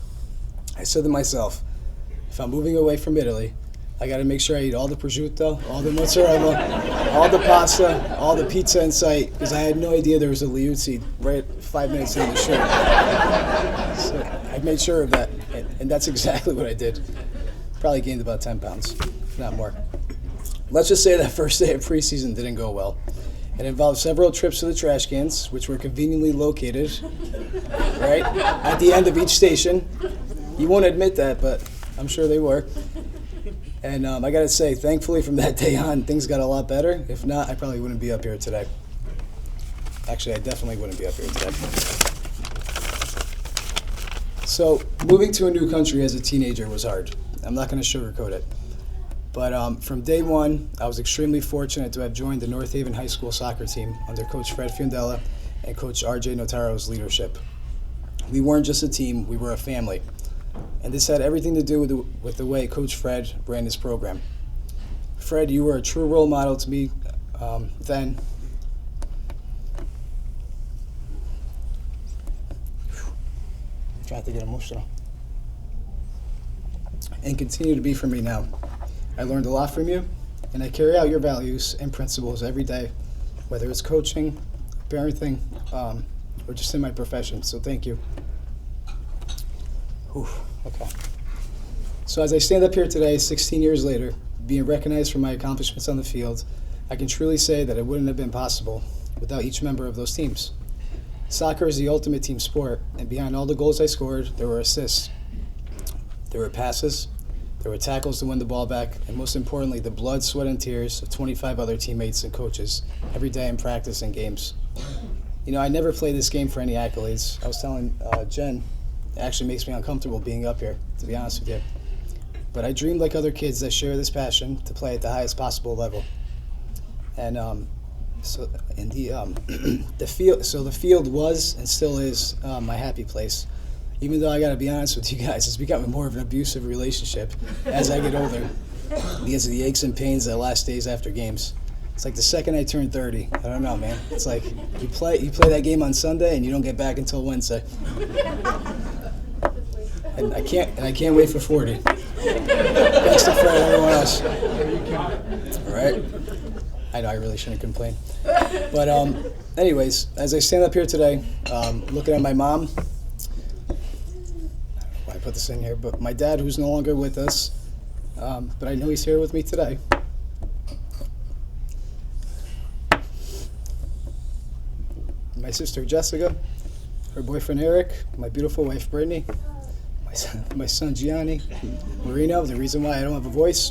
Speaker 11: I said to myself, if I'm moving away from Italy, I got to make sure I eat all the prosciutto, all the mozzarella, all the pasta, all the pizza in sight, because I had no idea there was a Liuzzi right 5 minutes into the show. So I made sure of that, and that's exactly what I did. Probably gained about 10 pounds, if not more. Let's just say that first day of preseason didn't go well. It involved several trips to the trash cans, which were conveniently located, right, at the end of each station. You won't admit that, but I'm sure they were. And I got to say, thankfully from that day on, things got a lot better. If not, I probably wouldn't be up here today. Actually, I definitely wouldn't be up here today. So moving to a new country as a teenager was hard. I'm not going to sugarcoat it. But from day one, I was extremely fortunate to have joined the North Haven High School soccer team under Coach Fred Fiondella and Coach R.J. Notaro's leadership. We weren't just a team, we were a family. And this had everything to do with the way Coach Fred ran his program. Fred, you were a true role model to me then. I'm trying to get emotional. And continue to be for me now. I learned a lot from you, and I carry out your values and principles every day, whether it's coaching, parenting, or just in my profession. So thank you. Whew, okay. So as I stand up here today, 16 years later, being recognized for my accomplishments on the field, I can truly say that it wouldn't have been possible without each member of those teams. Soccer is the ultimate team sport, and behind all the goals I scored, there were assists. There were passes, there were tackles to win the ball back, and most importantly, the blood, sweat, and tears of 25 other teammates and coaches every day in practice and games. You know, I never played this game for any accolades. I was telling Jen, it actually makes me uncomfortable being up here, to be honest with you. But I dreamed like other kids that share this passion to play at the highest possible level. And the field was and still is my happy place. Even though I got to be honest with you guys, it's becoming more of an abusive relationship as I get older because of the aches and pains that last days after games. It's like the second I turn 30, I don't know, man. It's like you play that game on Sunday and you don't get back until Wednesday. And I can't wait for 40. Thanks to Fred and everyone else. All right. I know I really shouldn't complain. But anyways, as I stand up here today, looking at my mom, I put this in here, but my dad, who's no longer with us, but I know he's here with me today. My sister Jessica, her boyfriend Eric, my beautiful wife Brittany, my son Gianni, Marino, the reason why I don't have a voice,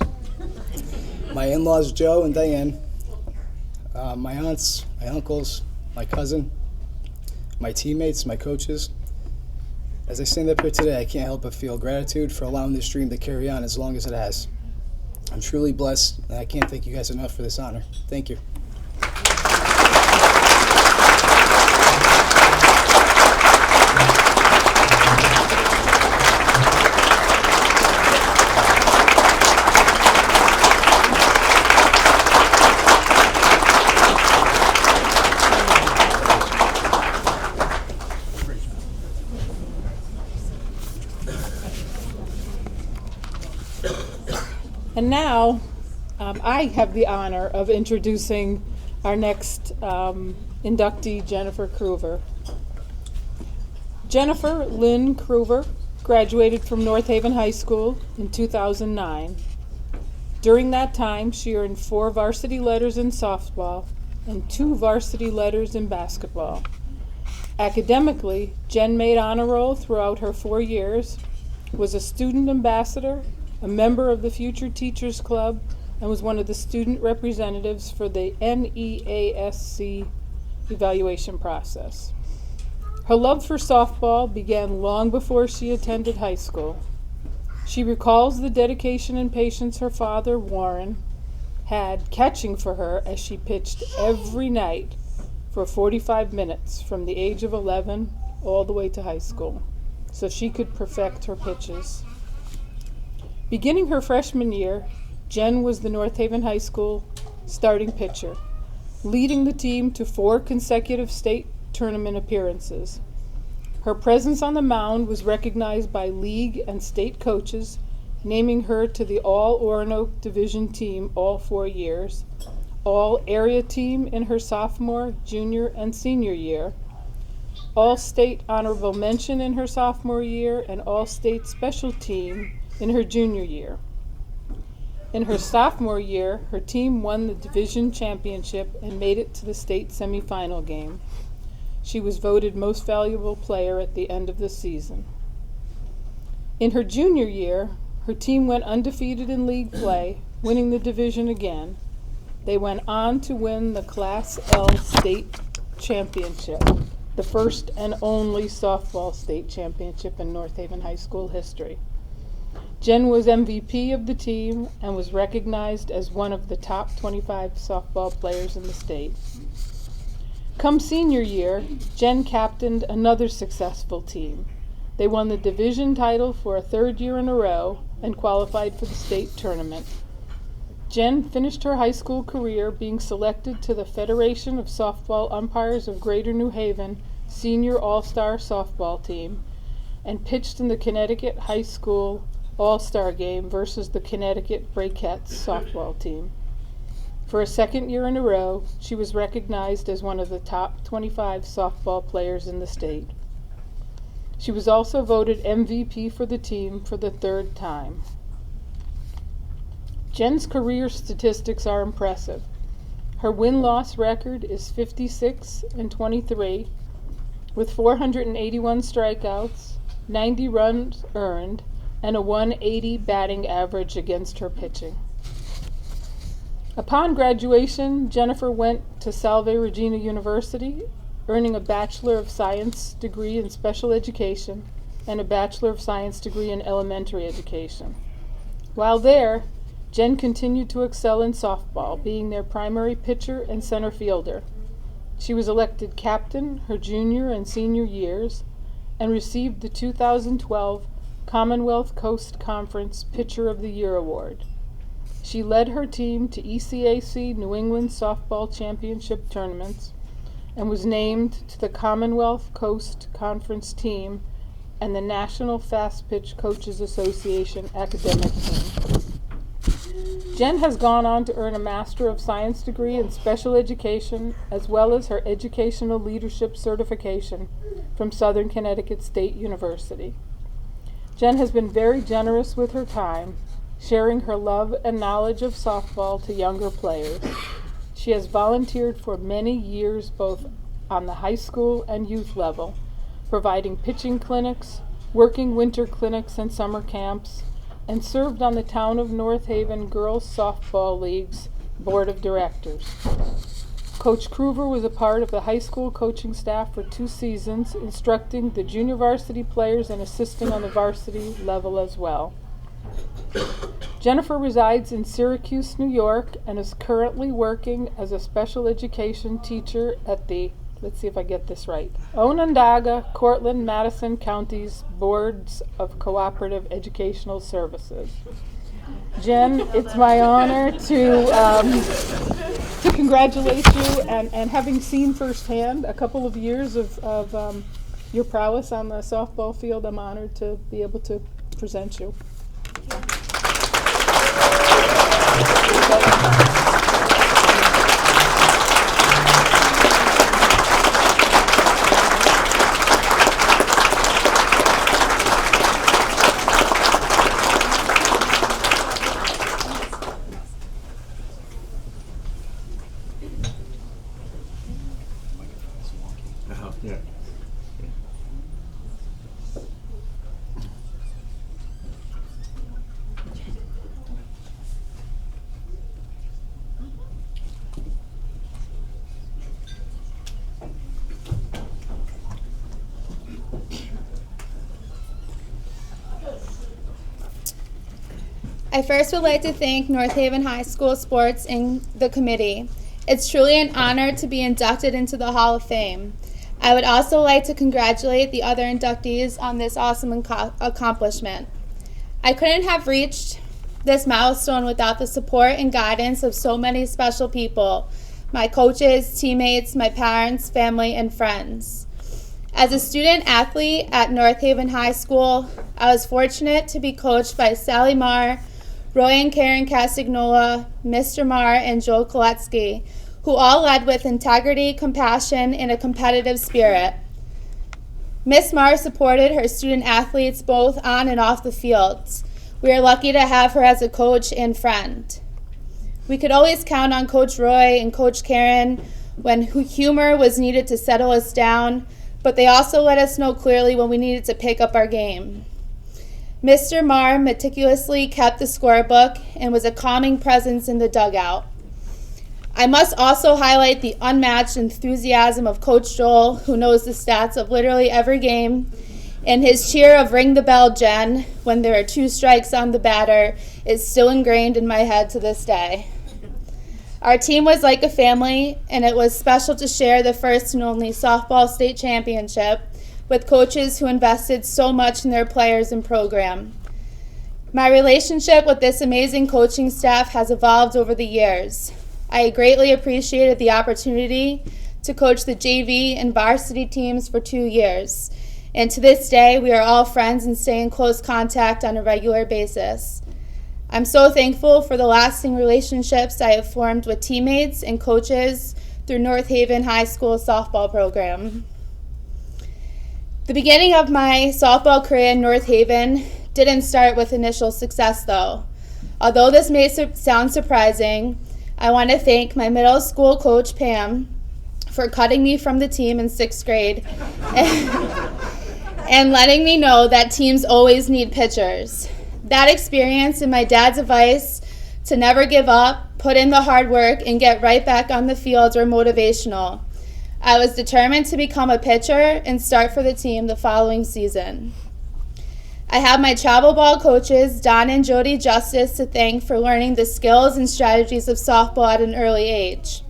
Speaker 11: my in-laws Joe and Diane, my aunts, my uncles, my cousin, my teammates, my coaches. As I stand up here today, I can't help but feel gratitude for allowing this dream to carry on as long as it has. I'm truly blessed, and I can't thank you guys enough for this honor. Thank you.
Speaker 1: And now, I have the honor of introducing our next inductee, Jennifer Kruver. Jennifer Lynn Kruver graduated from North Haven High School in 2009. During that time, she earned 4 varsity letters in softball and 2 varsity letters in basketball. Academically, Jen made honor roll throughout her 4 years, was a student ambassador, a member of the Future Teachers Club, and was one of the student representatives for the NEASC evaluation process. Her love for softball began long before she attended high school. She recalls the dedication and patience her father, Warren, had catching for her as she pitched every night for 45 minutes from the age of 11 all the way to high school, so she could perfect her pitches. Beginning her freshman year, Jen was the North Haven High School starting pitcher, leading the team to 4 consecutive state tournament appearances. Her presence on the mound was recognized by league and state coaches, naming her to the All-Oronoque Division team all 4 years, All-Area team in her sophomore, junior, and senior year, All-State Honorable Mention in her sophomore year, and All-State Special Team in her junior year. In her sophomore year, her team won the division championship and made it to the state semifinal game. She was voted most valuable player at the end of the season. In her junior year, her team went undefeated in league play, winning the division again. They went on to win the Class L state championship, the first and only softball state championship in North Haven High School history. Jen was MVP of the team and was recognized as one of the top 25 softball players in the state. Come senior year, Jen captained another successful team. They won the division title for a 3rd year in a row and qualified for the state tournament. Jen finished her high school career being selected to the Federation of Softball Umpires of Greater New Haven Senior All-Star Softball Team and pitched in the Connecticut High School All-Star Game versus the Connecticut Brakettes softball team. For a 2nd year in a row, she was recognized as one of the top 25 softball players in the state. She was also voted MVP for the team for the 3rd time. Jen's career statistics are impressive. Her win-loss record is 56-23, with 481 strikeouts, 90 runs earned, and a 180 batting average against her pitching. Upon graduation, Jennifer went to Salve Regina University, earning a Bachelor of Science degree in Special Education and a Bachelor of Science degree in Elementary Education. While there, Jen continued to excel in softball, being their primary pitcher and center fielder. She was elected captain her junior and senior years and received the 2012 Commonwealth Coast Conference Pitcher of the Year Award. She led her team to ECAC New England Softball Championship tournaments and was named to the Commonwealth Coast Conference team and the National Fast Pitch Coaches Association academic team. Jen has gone on to earn a Master of Science degree in Special Education as well as her Educational Leadership certification from Southern Connecticut State University. Jen has been very generous with her time, sharing her love and knowledge of softball to younger players. She has volunteered for many years both on the high school and youth level, providing pitching clinics, working winter clinics and summer camps, and served on the Town of North Haven Girls Softball League's Board of Directors. Coach Kruver was a part of the high school coaching staff for 2 seasons, instructing the junior varsity players and assisting on the varsity level as well. Jennifer resides in Syracuse, New York, and is currently working as a special education teacher at the, let's see if I get this right, Onondaga, Cortland, Madison Counties Boards of Cooperative Educational Services. Jen, it's my honor to congratulate you, and having seen firsthand a couple of years of your prowess on the softball field, I'm honored to be able to present you.
Speaker 12: I first would like to thank North Haven High School Sports and the committee. It's truly an honor to be inducted into the Hall of Fame. I would also like to congratulate the other inductees on this awesome accomplishment. I couldn't have reached this milestone without the support and guidance of so many special people, my coaches, teammates, my parents, family, and friends. As a student athlete at North Haven High School, I was fortunate to be coached by Sally Marr, Roy and Karen Castagnola, Mr. Marr, and Joel Koletsky, who all led with integrity, compassion, and a competitive spirit. Miss Marr supported her student athletes both on and off the fields. We are lucky to have her as a coach and friend. We could always count on Coach Roy and Coach Karen when humor was needed to settle us down, but they also let us know clearly when we needed to pick up our game. Mr. Marr meticulously kept the scorebook and was a calming presence in the dugout. I must also highlight the unmatched enthusiasm of Coach Joel, who knows the stats of literally every game, and his cheer of "Ring the bell, Jen," when there are 2 strikes on the batter is still ingrained in my head to this day. Our team was like a family, and it was special to share the first and only softball state championship with coaches who invested so much in their players and program. My relationship with this amazing coaching staff has evolved over the years. I greatly appreciated the opportunity to coach the JV and varsity teams for 2 years. And to this day, we are all friends and stay in close contact on a regular basis. I'm so thankful for the lasting relationships I have formed with teammates and coaches through North Haven High School softball program. The beginning of my softball career in North Haven didn't start with initial success, though. Although this may sound surprising, I want to thank my middle school coach, Pam, for cutting me from the team in 6th grade and letting me know that teams always need pitchers. That experience and my dad's advice to never give up, put in the hard work, and get right back on the field were motivational. I was determined to become a pitcher and start for the team the following season. I have my travel ball coaches, Don and Jody Justice, to thank for learning the skills and strategies of softball at an early age.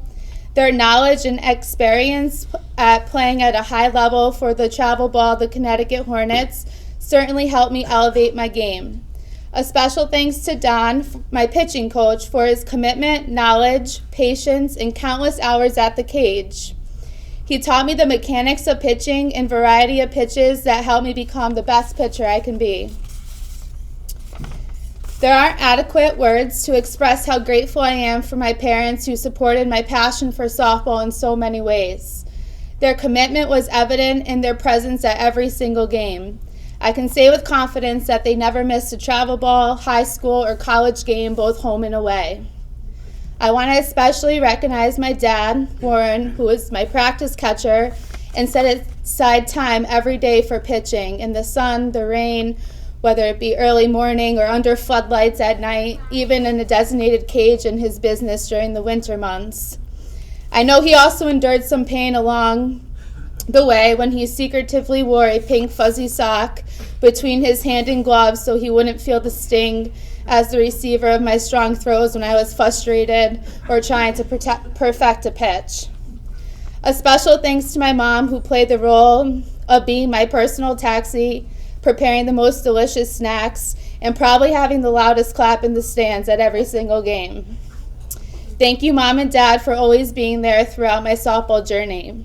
Speaker 12: Their knowledge and experience at playing at a high level for the travel ball, the Connecticut Hornets, certainly helped me elevate my game. A special thanks to Don, my pitching coach, for his commitment, knowledge, patience, and countless hours at the cage. He taught me the mechanics of pitching and variety of pitches that helped me become the best pitcher I can be. There aren't adequate words to express how grateful I am for my parents who supported my passion for softball in so many ways. Their commitment was evident in their presence at every single game. I can say with confidence that they never missed a travel ball, high school, or college game, both home and away. I want to especially recognize my dad, Warren, who is my practice catcher, and set aside time every day for pitching in the sun, the rain, whether it be early morning or under floodlights at night, even in a designated cage in his business during the winter months. I know he also endured some pain along the way when he secretively wore a pink fuzzy sock between his hand and gloves so he wouldn't feel the sting as the receiver of my strong throws when I was frustrated or trying to perfect a pitch. A special thanks to my mom, who played the role of being my personal taxi, preparing the most delicious snacks, and probably having the loudest clap in the stands at every single game. Thank you, Mom and Dad, for always being there throughout my softball journey.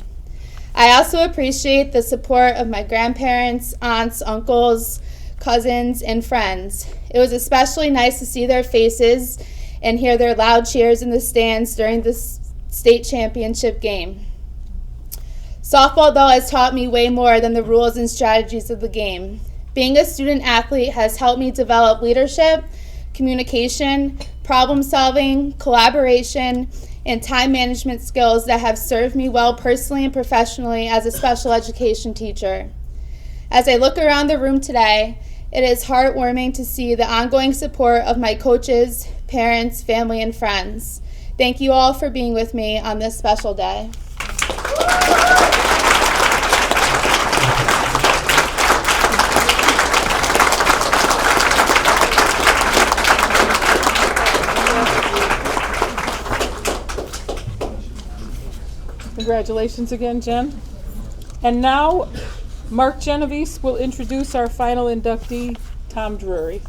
Speaker 12: I also appreciate the support of my grandparents, aunts, uncles, cousins, and friends. It was especially nice to see their faces and hear their loud cheers in the stands during the state championship game. Softball, though, has taught me way more than the rules and strategies of the game. Being a student athlete has helped me develop leadership, communication, problem solving, collaboration, and time management skills that have served me well personally and professionally as a special education teacher. As I look around the room today, it is heartwarming to see the ongoing support of my coaches, parents, family, and friends. Thank you all for being with me on this special day.
Speaker 1: Congratulations again, Jen. And now, Mark Genovese will introduce our final inductee, Tom Drury.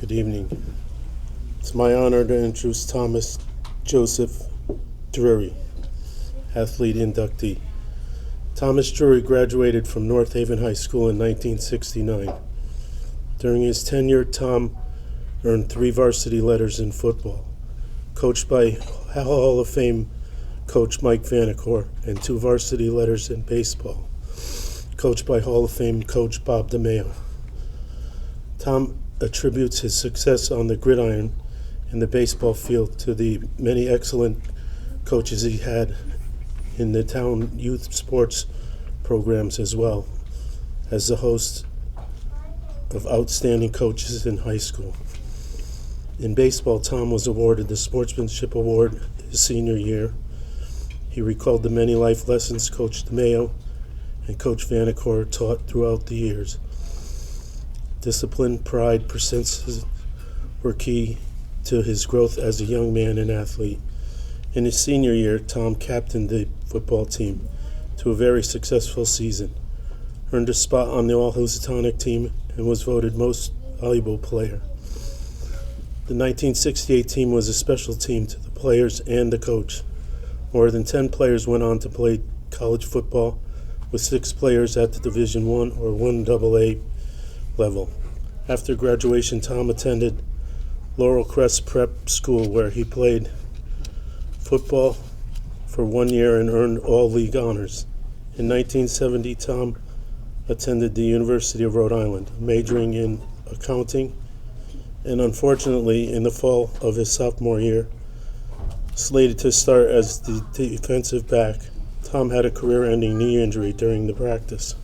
Speaker 13: Good evening. It's my honor to introduce Thomas Joseph Drury, athlete inductee. Thomas Drury graduated from North Haven High School in 1969. During his tenure, Tom earned 3 varsity letters in football, coached by Hall of Fame coach Mike Vanacore, and 2 varsity letters in baseball, coached by Hall of Fame coach Bob DeMeo. Tom attributes his success on the gridiron and the baseball field to the many excellent coaches he had in the town youth sports programs, as well as the host of outstanding coaches in high school. In baseball, Tom was awarded the Sportsmanship Award his senior year. He recalled the many life lessons Coach DeMeo and Coach Vanacore taught throughout the years. Discipline, pride, persistence were key to his growth as a young man and athlete. In his senior year, Tom captained the football team to a very successful season, earned a spot on the All-Housatonic team, and was voted most valuable player. The 1968 team was a special team to the players and the coach. More than 10 players went on to play college football, with 6 players at the Division I or 1AA level. After graduation, Tom attended Laurel Crest Prep School, where he played football for 1 year and earned all league honors. In 1970, Tom attended the University of Rhode Island, majoring in accounting, and unfortunately, in the fall of his sophomore year, slated to start as the defensive back, Tom had a career-ending knee injury during the practice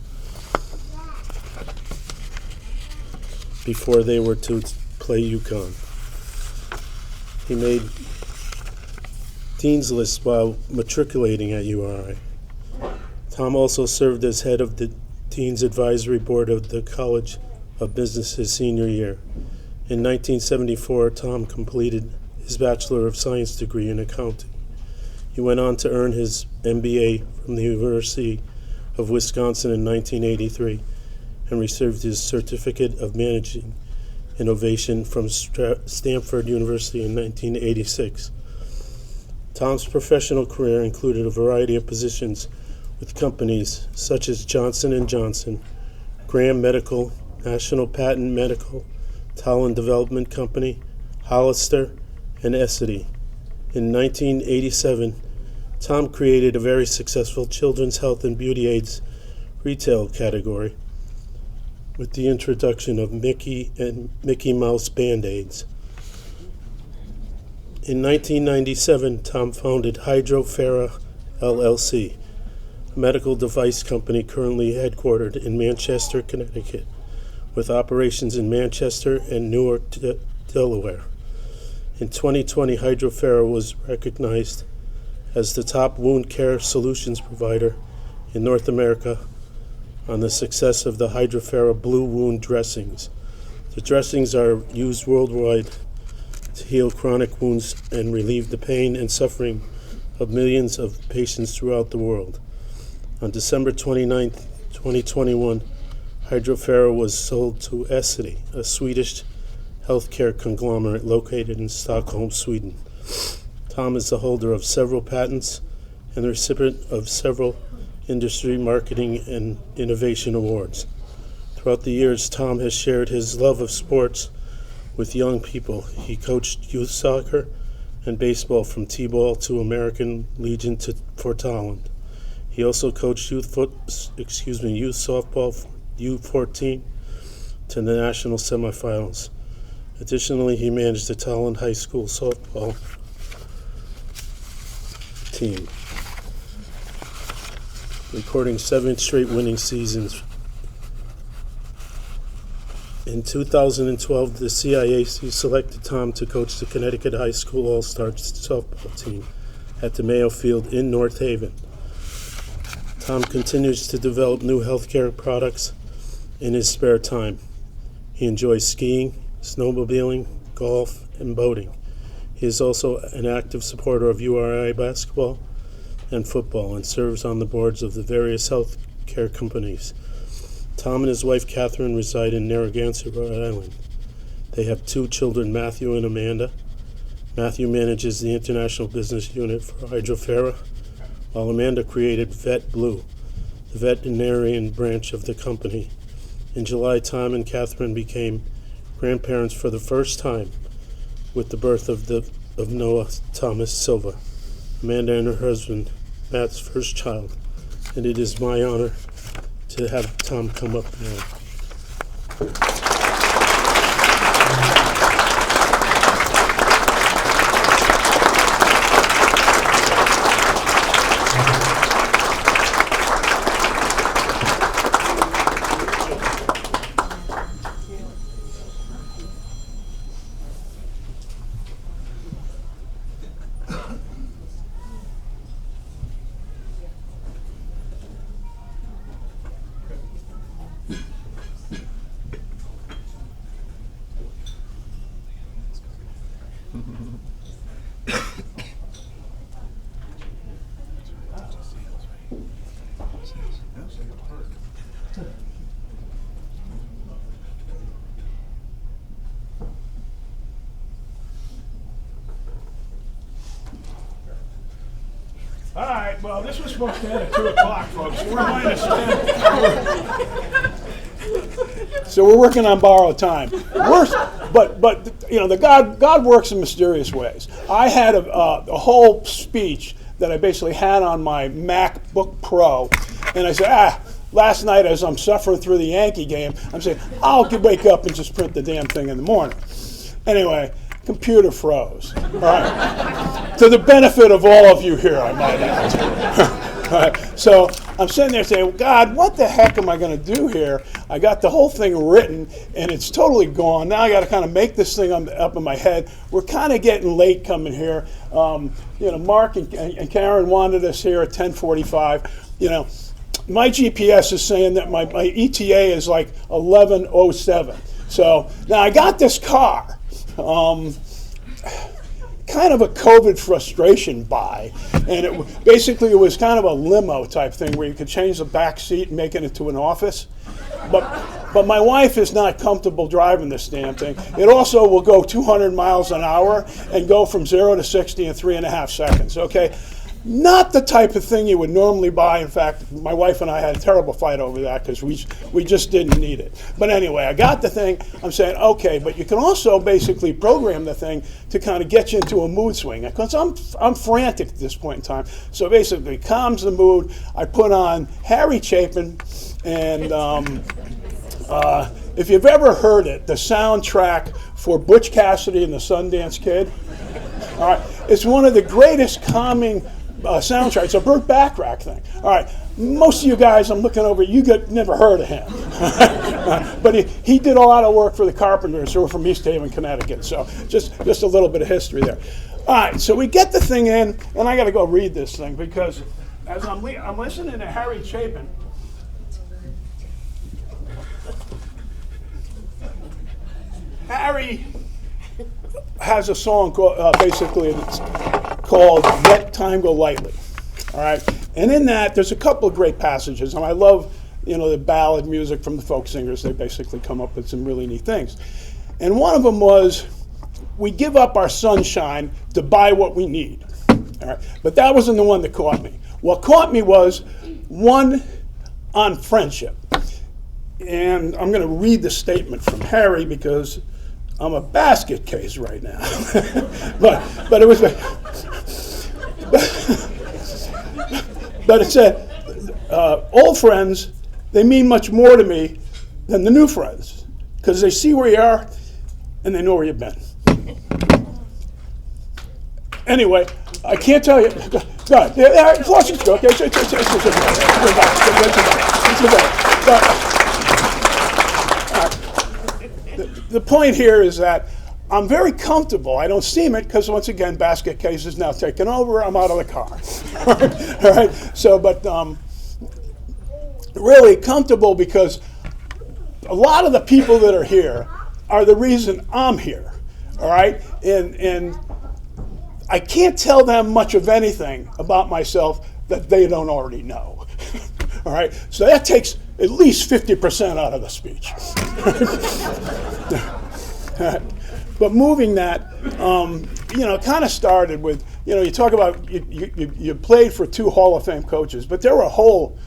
Speaker 13: before they were to play UConn. He made Dean's List while matriculating at URI. Tom also served as head of the Dean's Advisory Board of the College of Business his senior year. In 1974, Tom completed his Bachelor of Science degree in accounting. He went on to earn his MBA from the University of Wisconsin in 1983 and received his Certificate of Managing Innovation from Stanford University in 1986. Tom's professional career included a variety of positions with companies such as Johnson & Johnson, Graham Medical, National Patent Medical, Talon Development Company, Hollister, and Essity. In 1987, Tom created a very successful children's health and beauty aids retail category with the introduction of Mickey and Mickey Mouse Band-Aids. In 1997, Tom founded Hydrofera LLC, a medical device company currently headquartered in Manchester, Connecticut, with operations in Manchester and Newark, Delaware. In 2020, Hydrofera was recognized as the top wound care solutions provider in North America on the success of the Hydrofera Blue Wound dressings. The dressings are used worldwide to heal chronic wounds and relieve the pain and suffering of millions of patients throughout the world. On December 29, 2021, Hydrofera was sold to Essity, a Swedish healthcare conglomerate located in Stockholm, Sweden. Tom is the holder of several patents and the recipient of several industry marketing and innovation awards. Throughout the years, Tom has shared his love of sports with young people. He coached youth soccer and baseball from T-ball to American Legion to Fort Holland. He also coached youth softball from U14 to the national semifinals. Additionally, he managed the Talon High School softball team, recording 7 straight winning seasons. In 2012, the CIAC selected Tom to coach the Connecticut High School All-Star softball team at the Mayo Field in North Haven. Tom continues to develop new healthcare products in his spare time. He enjoys skiing, snowmobiling, golf, and boating. He is also an active supporter of URI basketball and football and serves on the boards of the various healthcare companies. Tom and his wife Catherine reside in Narragansett, Rhode Island. They have 2 children, Matthew and Amanda. Matthew manages the international business unit for Hydrofera, while Amanda created Vet Blue, the veterinarian branch of the company. In July, Tom and Catherine became grandparents for the first time with the birth of Noah Thomas Silva, Amanda and her husband, Matt's first child. And it is my honor to have Tom come up now.
Speaker 14: All right, well, this was supposed to end at 2 o'clock, folks. We're -10. So we're working on borrowed time. But you know, God works in mysterious ways. I had a whole speech that I basically had on my MacBook Pro, and I said, last night as I'm suffering through the Yankee game, I'm saying, I'll wake up and just print the damn thing in the morning. Anyway, computer froze. All right. To the benefit of all of you here, I might add. All right. So I'm sitting there saying, well, God, what the heck am I going to do here? I got the whole thing written, and it's totally gone. Now I got to kind of make this thing up in my head. We're kind of getting late coming here. You know, Mark and Karen wanted us here at 10:45. You know, my GPS is saying that my ETA is like 11:07. So now I got this car. Kind of a COVID frustration buy, and it was kind of a limo type thing where you could change the back seat and make it into an office. But my wife is not comfortable driving this damn thing. It also will go 200 miles an hour and go from 0 to 60 in 3.5 seconds. Okay. Not the type of thing you would normally buy. In fact, my wife and I had a terrible fight over that because we just didn't need it. But anyway, I got the thing. I'm saying, okay, but you can also basically program the thing to kind of get you into a mood swing. Because I'm frantic at this point in time. So basically, calms the mood. I put on Harry Chapin, and if you've ever heard it, the soundtrack for Butch Cassidy and the Sundance Kid. All right, it's one of the greatest calming soundtrack. It's a Burt Bacharach thing. All right, most of you guys, I'm looking over, never heard of him. But he did a lot of work for the Carpenters, who are from East Haven, Connecticut. So just a little bit of history there. All right, so we get the thing in, and I got to go read this thing because as I'm listening to Harry Chapin. Harry has a song called, called Let Time Go Lightly. All right, and in that there's a couple of great passages, and I love, you know, the ballad music from the folk singers. They basically come up with some really neat things. And one of them was, we give up our sunshine to buy what we need. All right, but that wasn't the one that caught me. What caught me was one on friendship. And I'm going to read the statement from Harry because I'm a basket case right now. but it was, but it said, old friends, they mean much more to me than the new friends because they see where you are and they know where you've been. Anyway, I can't tell you. Go ahead. Flushing stroke. The point here is that I'm very comfortable. I don't seem it because, once again, basket case is now taken over. I'm out of the car. All right. So, but really comfortable because a lot of the people that are here are the reason I'm here, all right? And I can't tell them much of anything about myself that they don't already know, all right? So that takes at least 50% out of the speech. But moving that, kind of started with, you talk about you played for 2 Hall of Fame coaches, but there were a whole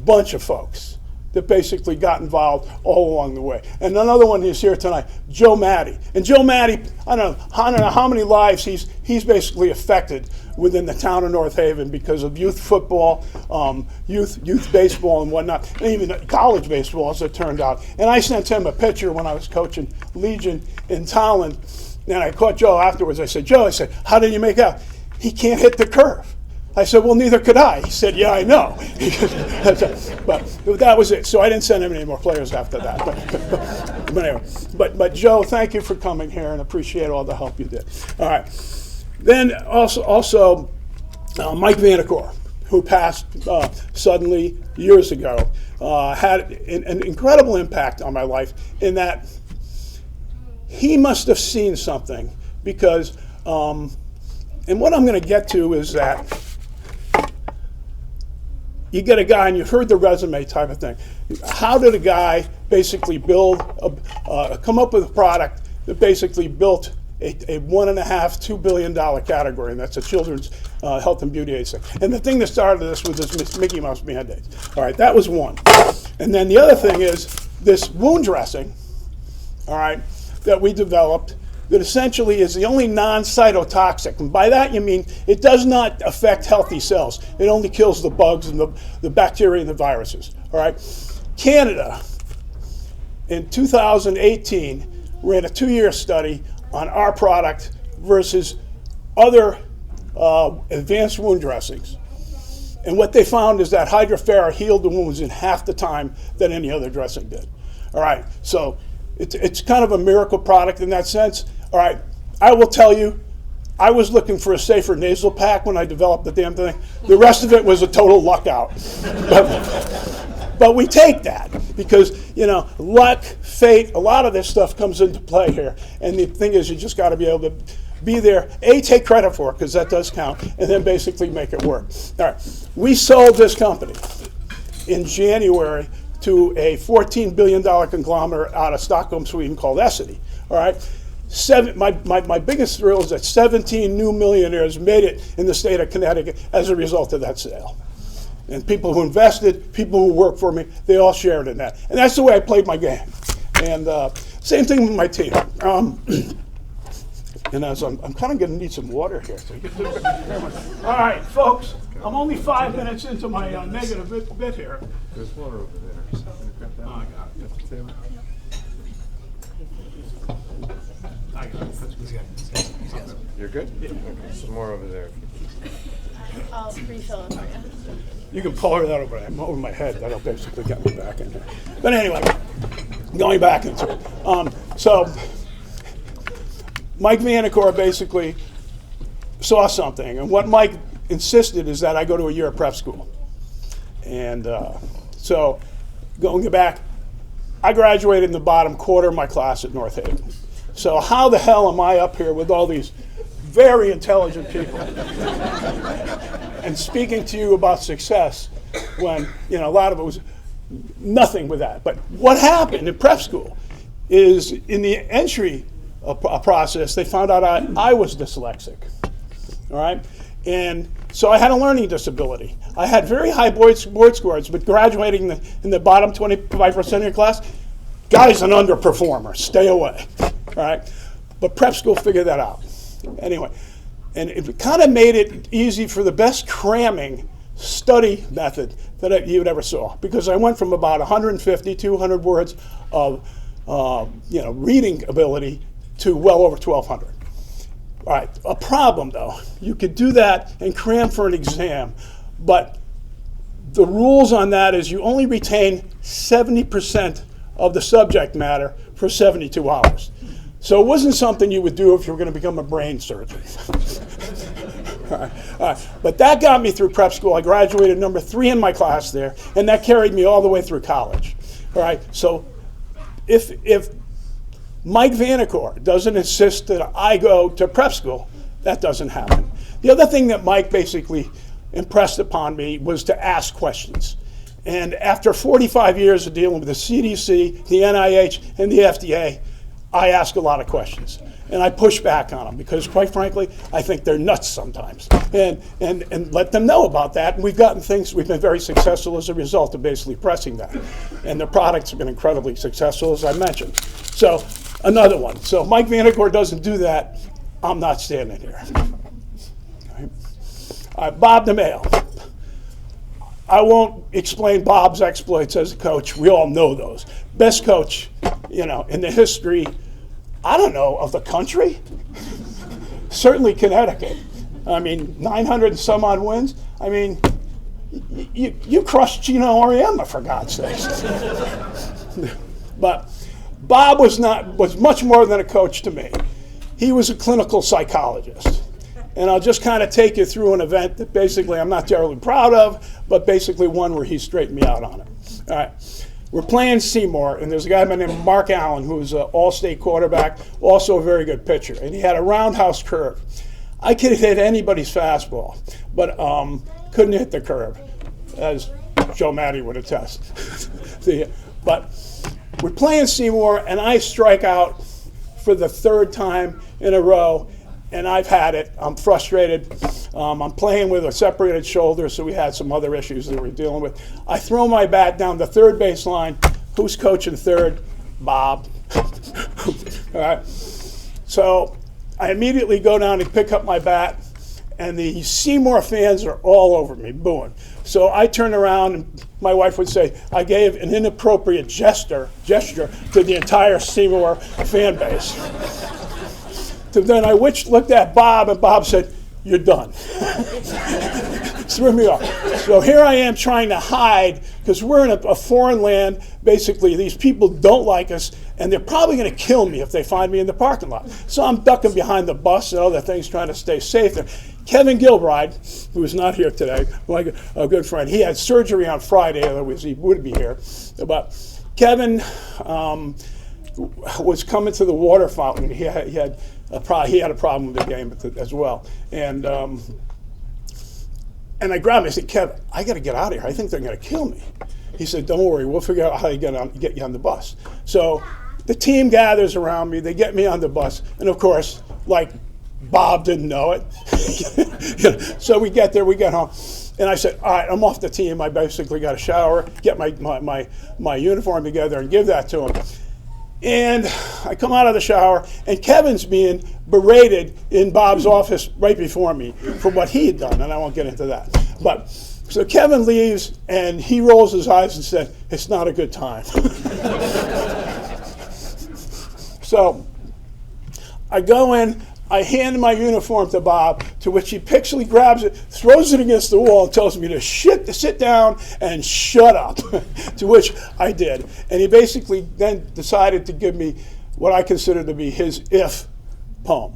Speaker 14: bunch of folks that basically got involved all along the way. And another one is here tonight, Joe Maddie. And Joe Maddie, I don't know how many lives he's basically affected within the town of North Haven because of youth football, youth baseball and whatnot, and even college baseball as it turned out. And I sent him a picture when I was coaching Legion in Towland, and I caught Joe afterwards. I said, Joe, how did you make out? He can't hit the curve. I said, well, neither could I. He said, yeah, I know. But that was it. So I didn't send him any more players after that. But anyway, but Joe, thank you for coming here and appreciate all the help you did. All right. Then also Mike Vanacore, who passed suddenly years ago, had an incredible impact on my life in that he must have seen something because, and what I'm going to get to is that you get a guy, and you've heard the resume type of thing. How did a guy basically come up with a product that basically built a $1.5–2 billion category, and that's a children's health and beauty aid thing. And the thing that started this was this Mickey Mouse Band-Aids. All right, that was one. And then the other thing is this wound dressing, all right, that we developed that essentially is the only non-cytotoxic. And by that you mean it does not affect healthy cells. It only kills the bugs and the bacteria and the viruses. All right. Canada, in 2018, ran a 2-year study on our product versus other advanced wound dressings. And what they found is that Hydrofera healed the wounds in half the time that any other dressing did. All right. So it's kind of a miracle product in that sense. All right, I will tell you, I was looking for a safer nasal pack when I developed the damn thing. The rest of it was a total luck out. But we take that because, luck, fate, a lot of this stuff comes into play here. And the thing is, you just got to be able to be there, take credit for it, because that does count, and then basically make it work. All right, we sold this company in January to a $14 billion conglomerate out of Stockholm, Sweden called Essity. All right. My biggest thrill is that 17 new millionaires made it in the state of Connecticut as a result of that sale. And people who invested, people who worked for me, they all shared in that. And that's the way I played my game. And same thing with my team. And as I'm kind of going to need some water here. So all right, folks, I'm only 5 minutes into my negative bit here.
Speaker 7: There's water over there.
Speaker 14: Oh, I got it.
Speaker 7: You're good? Yeah. Okay, some more over there.
Speaker 12: I'll refill it for you.
Speaker 14: You can pour that over my head. That'll basically get me back in here. But anyway, going back into it. So Mike Vanacore basically saw something. And what Mike insisted is that I go to a year of prep school. And so going back, I graduated in the bottom quarter of my class at North Haven. So how the hell am I up here with all these very intelligent people and speaking to you about success when, a lot of it was nothing with that. But what happened in prep school is in the entry process, they found out I was dyslexic, all right? And so I had a learning disability. I had very high board scores, but graduating in the bottom 25% of your class, guy's an underperformer, stay away. All right, but prep school figured that out. Anyway, and it kind of made it easy for the best cramming study method that you ever saw, because I went from about 150, 200 words of reading ability to well over 1,200. All right, a problem though, you could do that and cram for an exam, but the rules on that is you only retain 70% of the subject matter for 72 hours. So it wasn't something you would do if you were going to become a brain surgeon. All right. But that got me through prep school. I graduated number 3 in my class there, and that carried me all the way through college. All right. So if Mike Vanacore doesn't insist that I go to prep school, that doesn't happen. The other thing that Mike basically impressed upon me was to ask questions. And after 45 years of dealing with the CDC, the NIH, and the FDA, I ask a lot of questions. And I push back on them because, quite frankly, I think they're nuts sometimes. And let them know about that. And we've been very successful as a result of basically pressing that. And the products have been incredibly successful, as I mentioned. So, another one. So, if Mike Vanacore doesn't do that, I'm not standing here. All right, Bob DeMaio. I won't explain Bob's exploits as a coach. We all know those. Best coach, in the history, I don't know, of the country? Certainly Connecticut. I mean, 900 and some odd wins. I mean, you crushed Gino Auriemma, for God's sakes. But Bob was much more than a coach to me. He was a clinical psychologist. And I'll just kind of take you through an event that basically I'm not terribly proud of, but basically one where he straightened me out on it. All right. We're playing Seymour, and there's a guy by the name of Mark Allen, who's an all-state quarterback, also a very good pitcher. And he had a roundhouse curve. I could hit anybody's fastball, but couldn't hit the curve, as Joe Matty would attest. But we're playing Seymour, and I strike out for the 3rd time in a row. And I've had it. I'm frustrated. I'm playing with a separated shoulder, so we had some other issues that we're dealing with. I throw my bat down the third base line. Who's coaching third? Bob. All right. So I immediately go down and pick up my bat, and the Seymour fans are all over me, booing. So I turn around, and my wife would say, I gave an inappropriate gesture to the entire Seymour fan base. So then I looked at Bob, and Bob said, "You're done." Threw me off. So here I am trying to hide because we're in a foreign land. Basically, these people don't like us, and they're probably going to kill me if they find me in the parking lot. So I'm ducking behind the bus and other things, trying to stay safe there. Kevin Gilbride, who is not here today, like a good friend, he had surgery on Friday, otherwise he would be here. But Kevin was coming to the water fountain. He had a problem with the game as well. And I grabbed him. I said, "Kevin, I got to get out of here. I think they're going to kill me." He said, "Don't worry. We'll figure out how to get you on the bus." So the team gathers around me. They get me on the bus. And, of course, like Bob didn't know it. So we get there. We get home. And I said, "All right, I'm off the team. I basically got to shower, get my uniform together, and give that to him." And I come out of the shower, and Kevin's being berated in Bob's office right before me for what he had done, and I won't get into that. But so Kevin leaves, and he rolls his eyes and said, "It's not a good time." So I go in, I hand my uniform to Bob, to which he pixely grabs it, throws it against the wall, and tells me to sit down and shut up, to which I did. And he basically then decided to give me what I consider to be his "if" poem,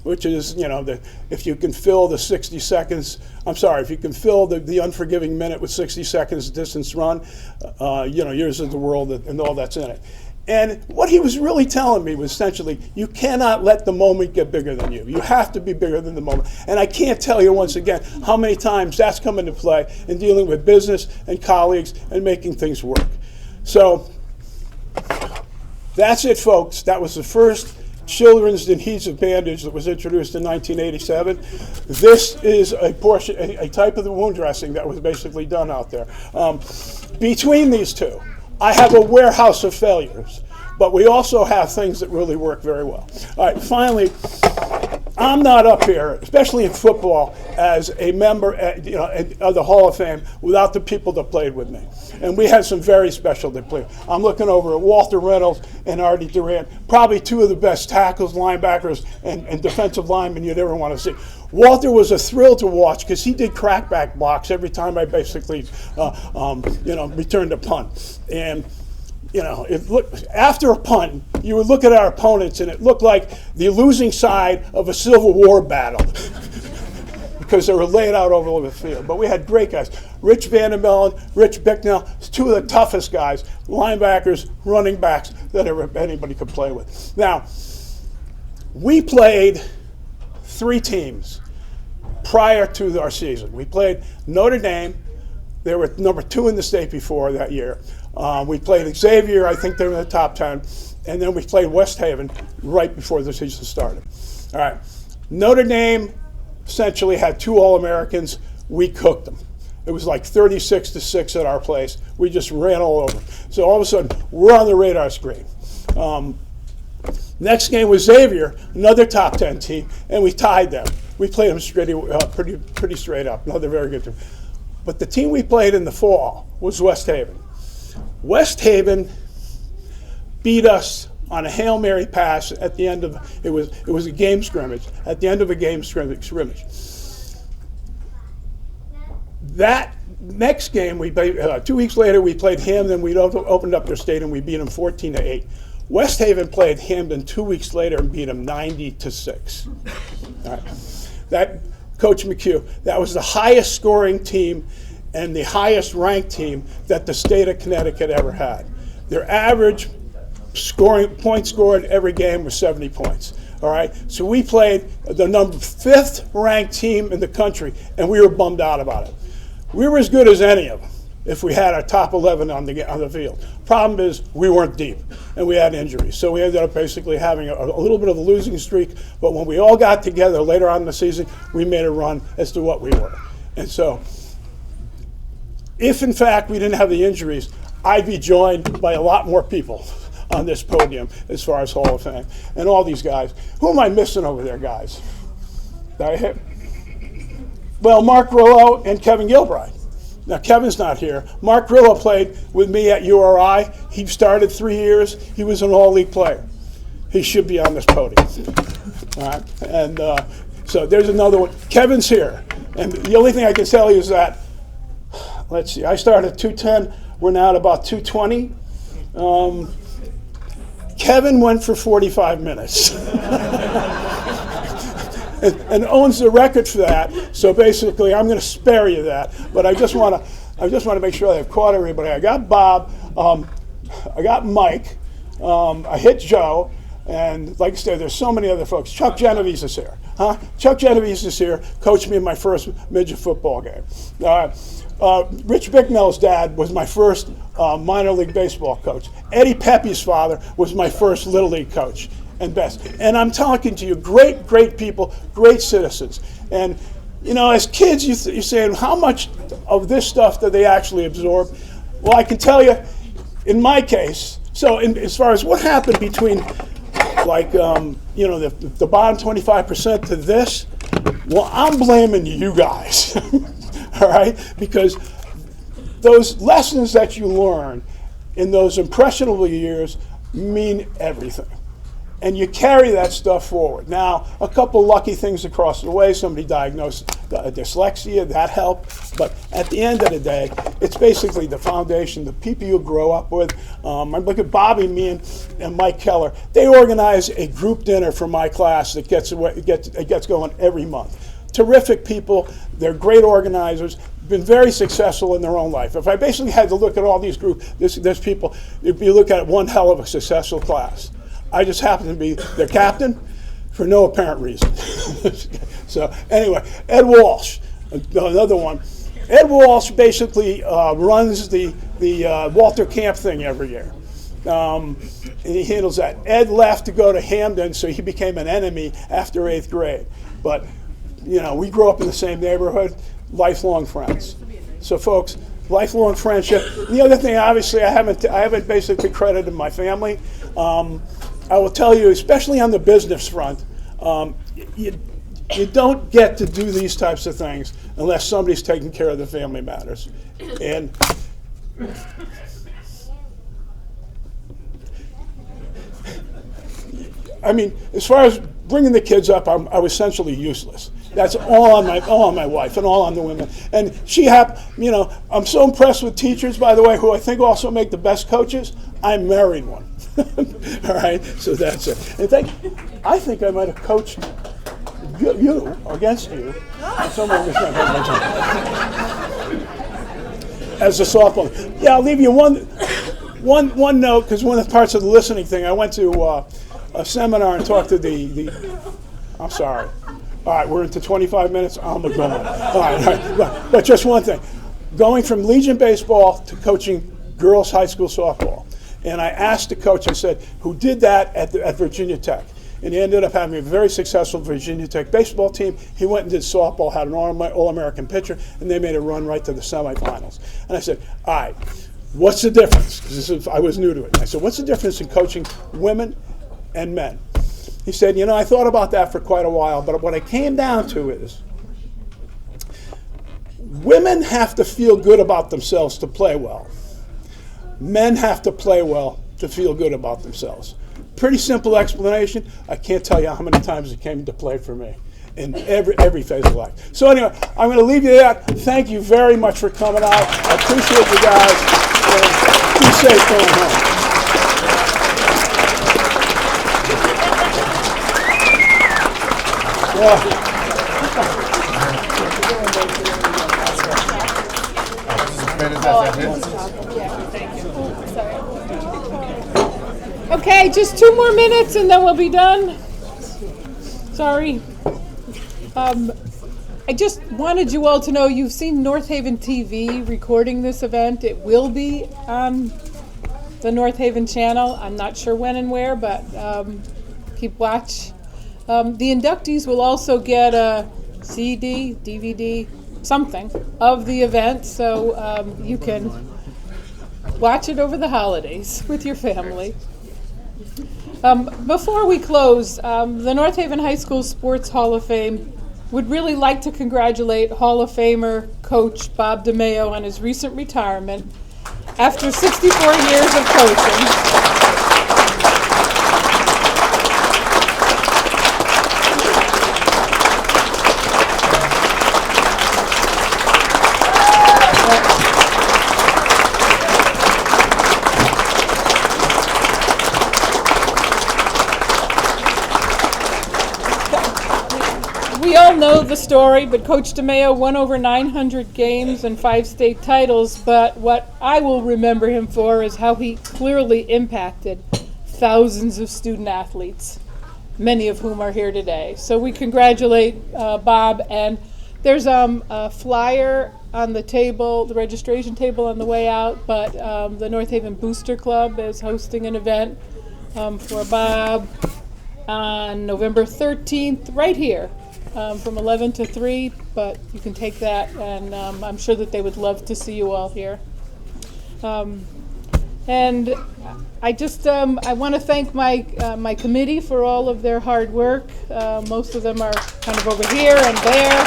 Speaker 14: which is, if you can fill the 60 seconds, if you can fill the unforgiving minute with 60 seconds distance run, yours is the world and all that's in it. And what he was really telling me was essentially, you cannot let the moment get bigger than you. You have to be bigger than the moment. And I can't tell you once again how many times that's come into play in dealing with business and colleagues and making things work. So that's it, folks. That was the first children's adhesive bandage that was introduced in 1987. This is a type of the wound dressing that was basically done out there. Between these two, I have a warehouse of failures, but we also have things that really work very well. All right, finally, I'm not up here, especially in football, as a member of the Hall of Fame without the people that played with me. And we had some very special that played. I'm looking over at Walter Reynolds and Artie Durant, probably two of the best tackles, linebackers, and defensive linemen you'd ever want to see. Walter was a thrill to watch because he did crackback blocks every time I basically, returned a punt. And after a punt, you would look at our opponents, and it looked like the losing side of a Civil War battle. because they were laid out all over the field. But we had great guys. Rich Vandermellen, Rich Bicknell, two of the toughest guys, linebackers, running backs that anybody could play with. Now, we played 3 teams prior to our season. We played Notre Dame. They were number 2 in the state before that year. We played Xavier. I think they were in the top 10. And then we played West Haven right before the season started. All right. Notre Dame essentially had 2 All-Americans. We cooked them. It was like 36-6 at our place. We just ran all over them. So all of a sudden, we're on the radar screen. Next game was Xavier, another top 10 team, and we tied them. We played them pretty straight up. Another very good team. But the team we played in the fall was West Haven. West Haven beat us on a Hail Mary pass at the end of it was a game scrimmage. At the end of a game scrimmage. That next game we played 2 weeks later. We played Hamden. We opened up their stadium. We beat them 14-8. West Haven played Hamden 2 weeks later and beat them 90-6. All right. That Coach McHugh, that was the highest scoring team and the highest ranked team that the state of Connecticut ever had. Their average points scored every game was 70 points. All right, so we played the number 5th ranked team in the country, and we were bummed out about it. We were as good as any of them if we had our top 11 on the field. Problem is, we weren't deep, and we had injuries. So we ended up basically having a little bit of a losing streak, but when we all got together later on in the season, we made a run as to what we were. And so, if in fact we didn't have the injuries, I'd be joined by a lot more people on this podium as far as Hall of Fame. And all these guys. Who am I missing over there, guys? Did I hit? Well, Mark Grillo and Kevin Gilbride. Now, Kevin's not here. Mark Grillo played with me at URI. He started 3 years. He was an all-league player. He should be on this podium. All right? And so there's another one. Kevin's here. And the only thing I can tell you is that, let's see, I started at 210. We're now at about 220. Kevin went for 45 minutes. and owns the record for that. So basically, I'm going to spare you that. But I just want to make sure I've caught everybody. I got Bob. I got Mike. I hit Joe. And like I said, there's so many other folks. Chuck Genovese is here. Chuck Genovese is here. Coached me in my first midget football game. Rich Bicknell's dad was my first minor league baseball coach. Eddie Pepe's father was my first little league coach and best. And I'm talking to you, great, great people, great citizens. And, you know, as kids, you're saying, how much of this stuff do they actually absorb? Well, I can tell you, in my case, so as far as what happened between, like, you know, the bottom 25% to this, well, I'm blaming you guys, all right? Because those lessons that you learn in those impressionable years mean everything. And you carry that stuff forward. Now, a couple lucky things across the way. Somebody diagnosed dyslexia, that helped. But at the end of the day, it's basically the foundation, the people you grow up with. I look at Bobby, me, and Mike Keller. They organize a group dinner for my class that gets going every month. Terrific people. They're great organizers. Been very successful in their own life. If I basically had to look at all these groups, there's people, if you look at one hell of a successful class. I just happen to be their captain for no apparent reason. So anyway, Ed Walsh, another one. Ed Walsh basically runs the Walter Camp thing every year. And he handles that. Ed left to go to Hamden, so he became an enemy after 8th grade. But, you know, we grew up in the same neighborhood, lifelong friends. So folks, lifelong friendship. And the other thing, obviously, I haven't basically credited my family. I will tell you, especially on the business front, you don't get to do these types of things unless somebody's taking care of the family matters. And I mean, as far as bringing the kids up, I was essentially useless. That's all on my wife and all on the women. And you know, I'm so impressed with teachers, by the way, who I think also make the best coaches. I married one. All right, so that's it. And I think I might have coached You against you. Someone was as a softball. Yeah, I'll leave you one note, because one of the parts of the listening thing, I went to a seminar and talked to the I'm sorry. All right, we're into 25 minutes. I'm going. All right. But just one thing. Going from Legion baseball to coaching girls high school softball. And I asked the coach, I said, who did that at Virginia Tech? And he ended up having a very successful Virginia Tech baseball team. He went and did softball, had an All-American pitcher, and they made a run right to the semifinals. And I said, all right, what's the difference? Because I was new to it. I said, what's the difference in coaching women and men? He said, you know, I thought about that for quite a while, but what I came down to is women have to feel good about themselves to play well. Men have to play well to feel good about themselves. Pretty simple explanation. I can't tell you how many times it came into play for me in every phase of life. So anyway, I'm going to leave you there. Thank you very much for coming out. I appreciate you guys. And be safe going home.
Speaker 1: Okay, just 2 more minutes and then we'll be done. Sorry. I just wanted you all to know you've seen North Haven TV recording this event. It will be on the North Haven channel. I'm not sure when and where, but keep watch. The inductees will also get a CD, DVD, something of the event, so you can watch it over the holidays with your family. Before we close, the North Haven High School Sports Hall of Fame would really like to congratulate Hall of Famer Coach Bob DeMeo on his recent retirement after 64 years of coaching. We all know the story, but Coach DeMeo won over 900 games and 5 state titles, but what I will remember him for is how he clearly impacted thousands of student athletes, many of whom are here today. So we congratulate Bob, and there's a flyer on the table, the registration table on the way out, but the North Haven Booster Club is hosting an event for Bob on November 13th, right here. From 11 to 3, but you can take that, and I'm sure that they would love to see you all here. And I just I want to thank my committee for all of their hard work. Most of them are kind of over here and there.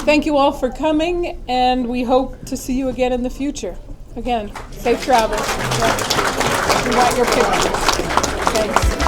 Speaker 1: Thank you all for coming, and we hope to see you again in the future. Again, safe travels. We want your pictures. Thanks.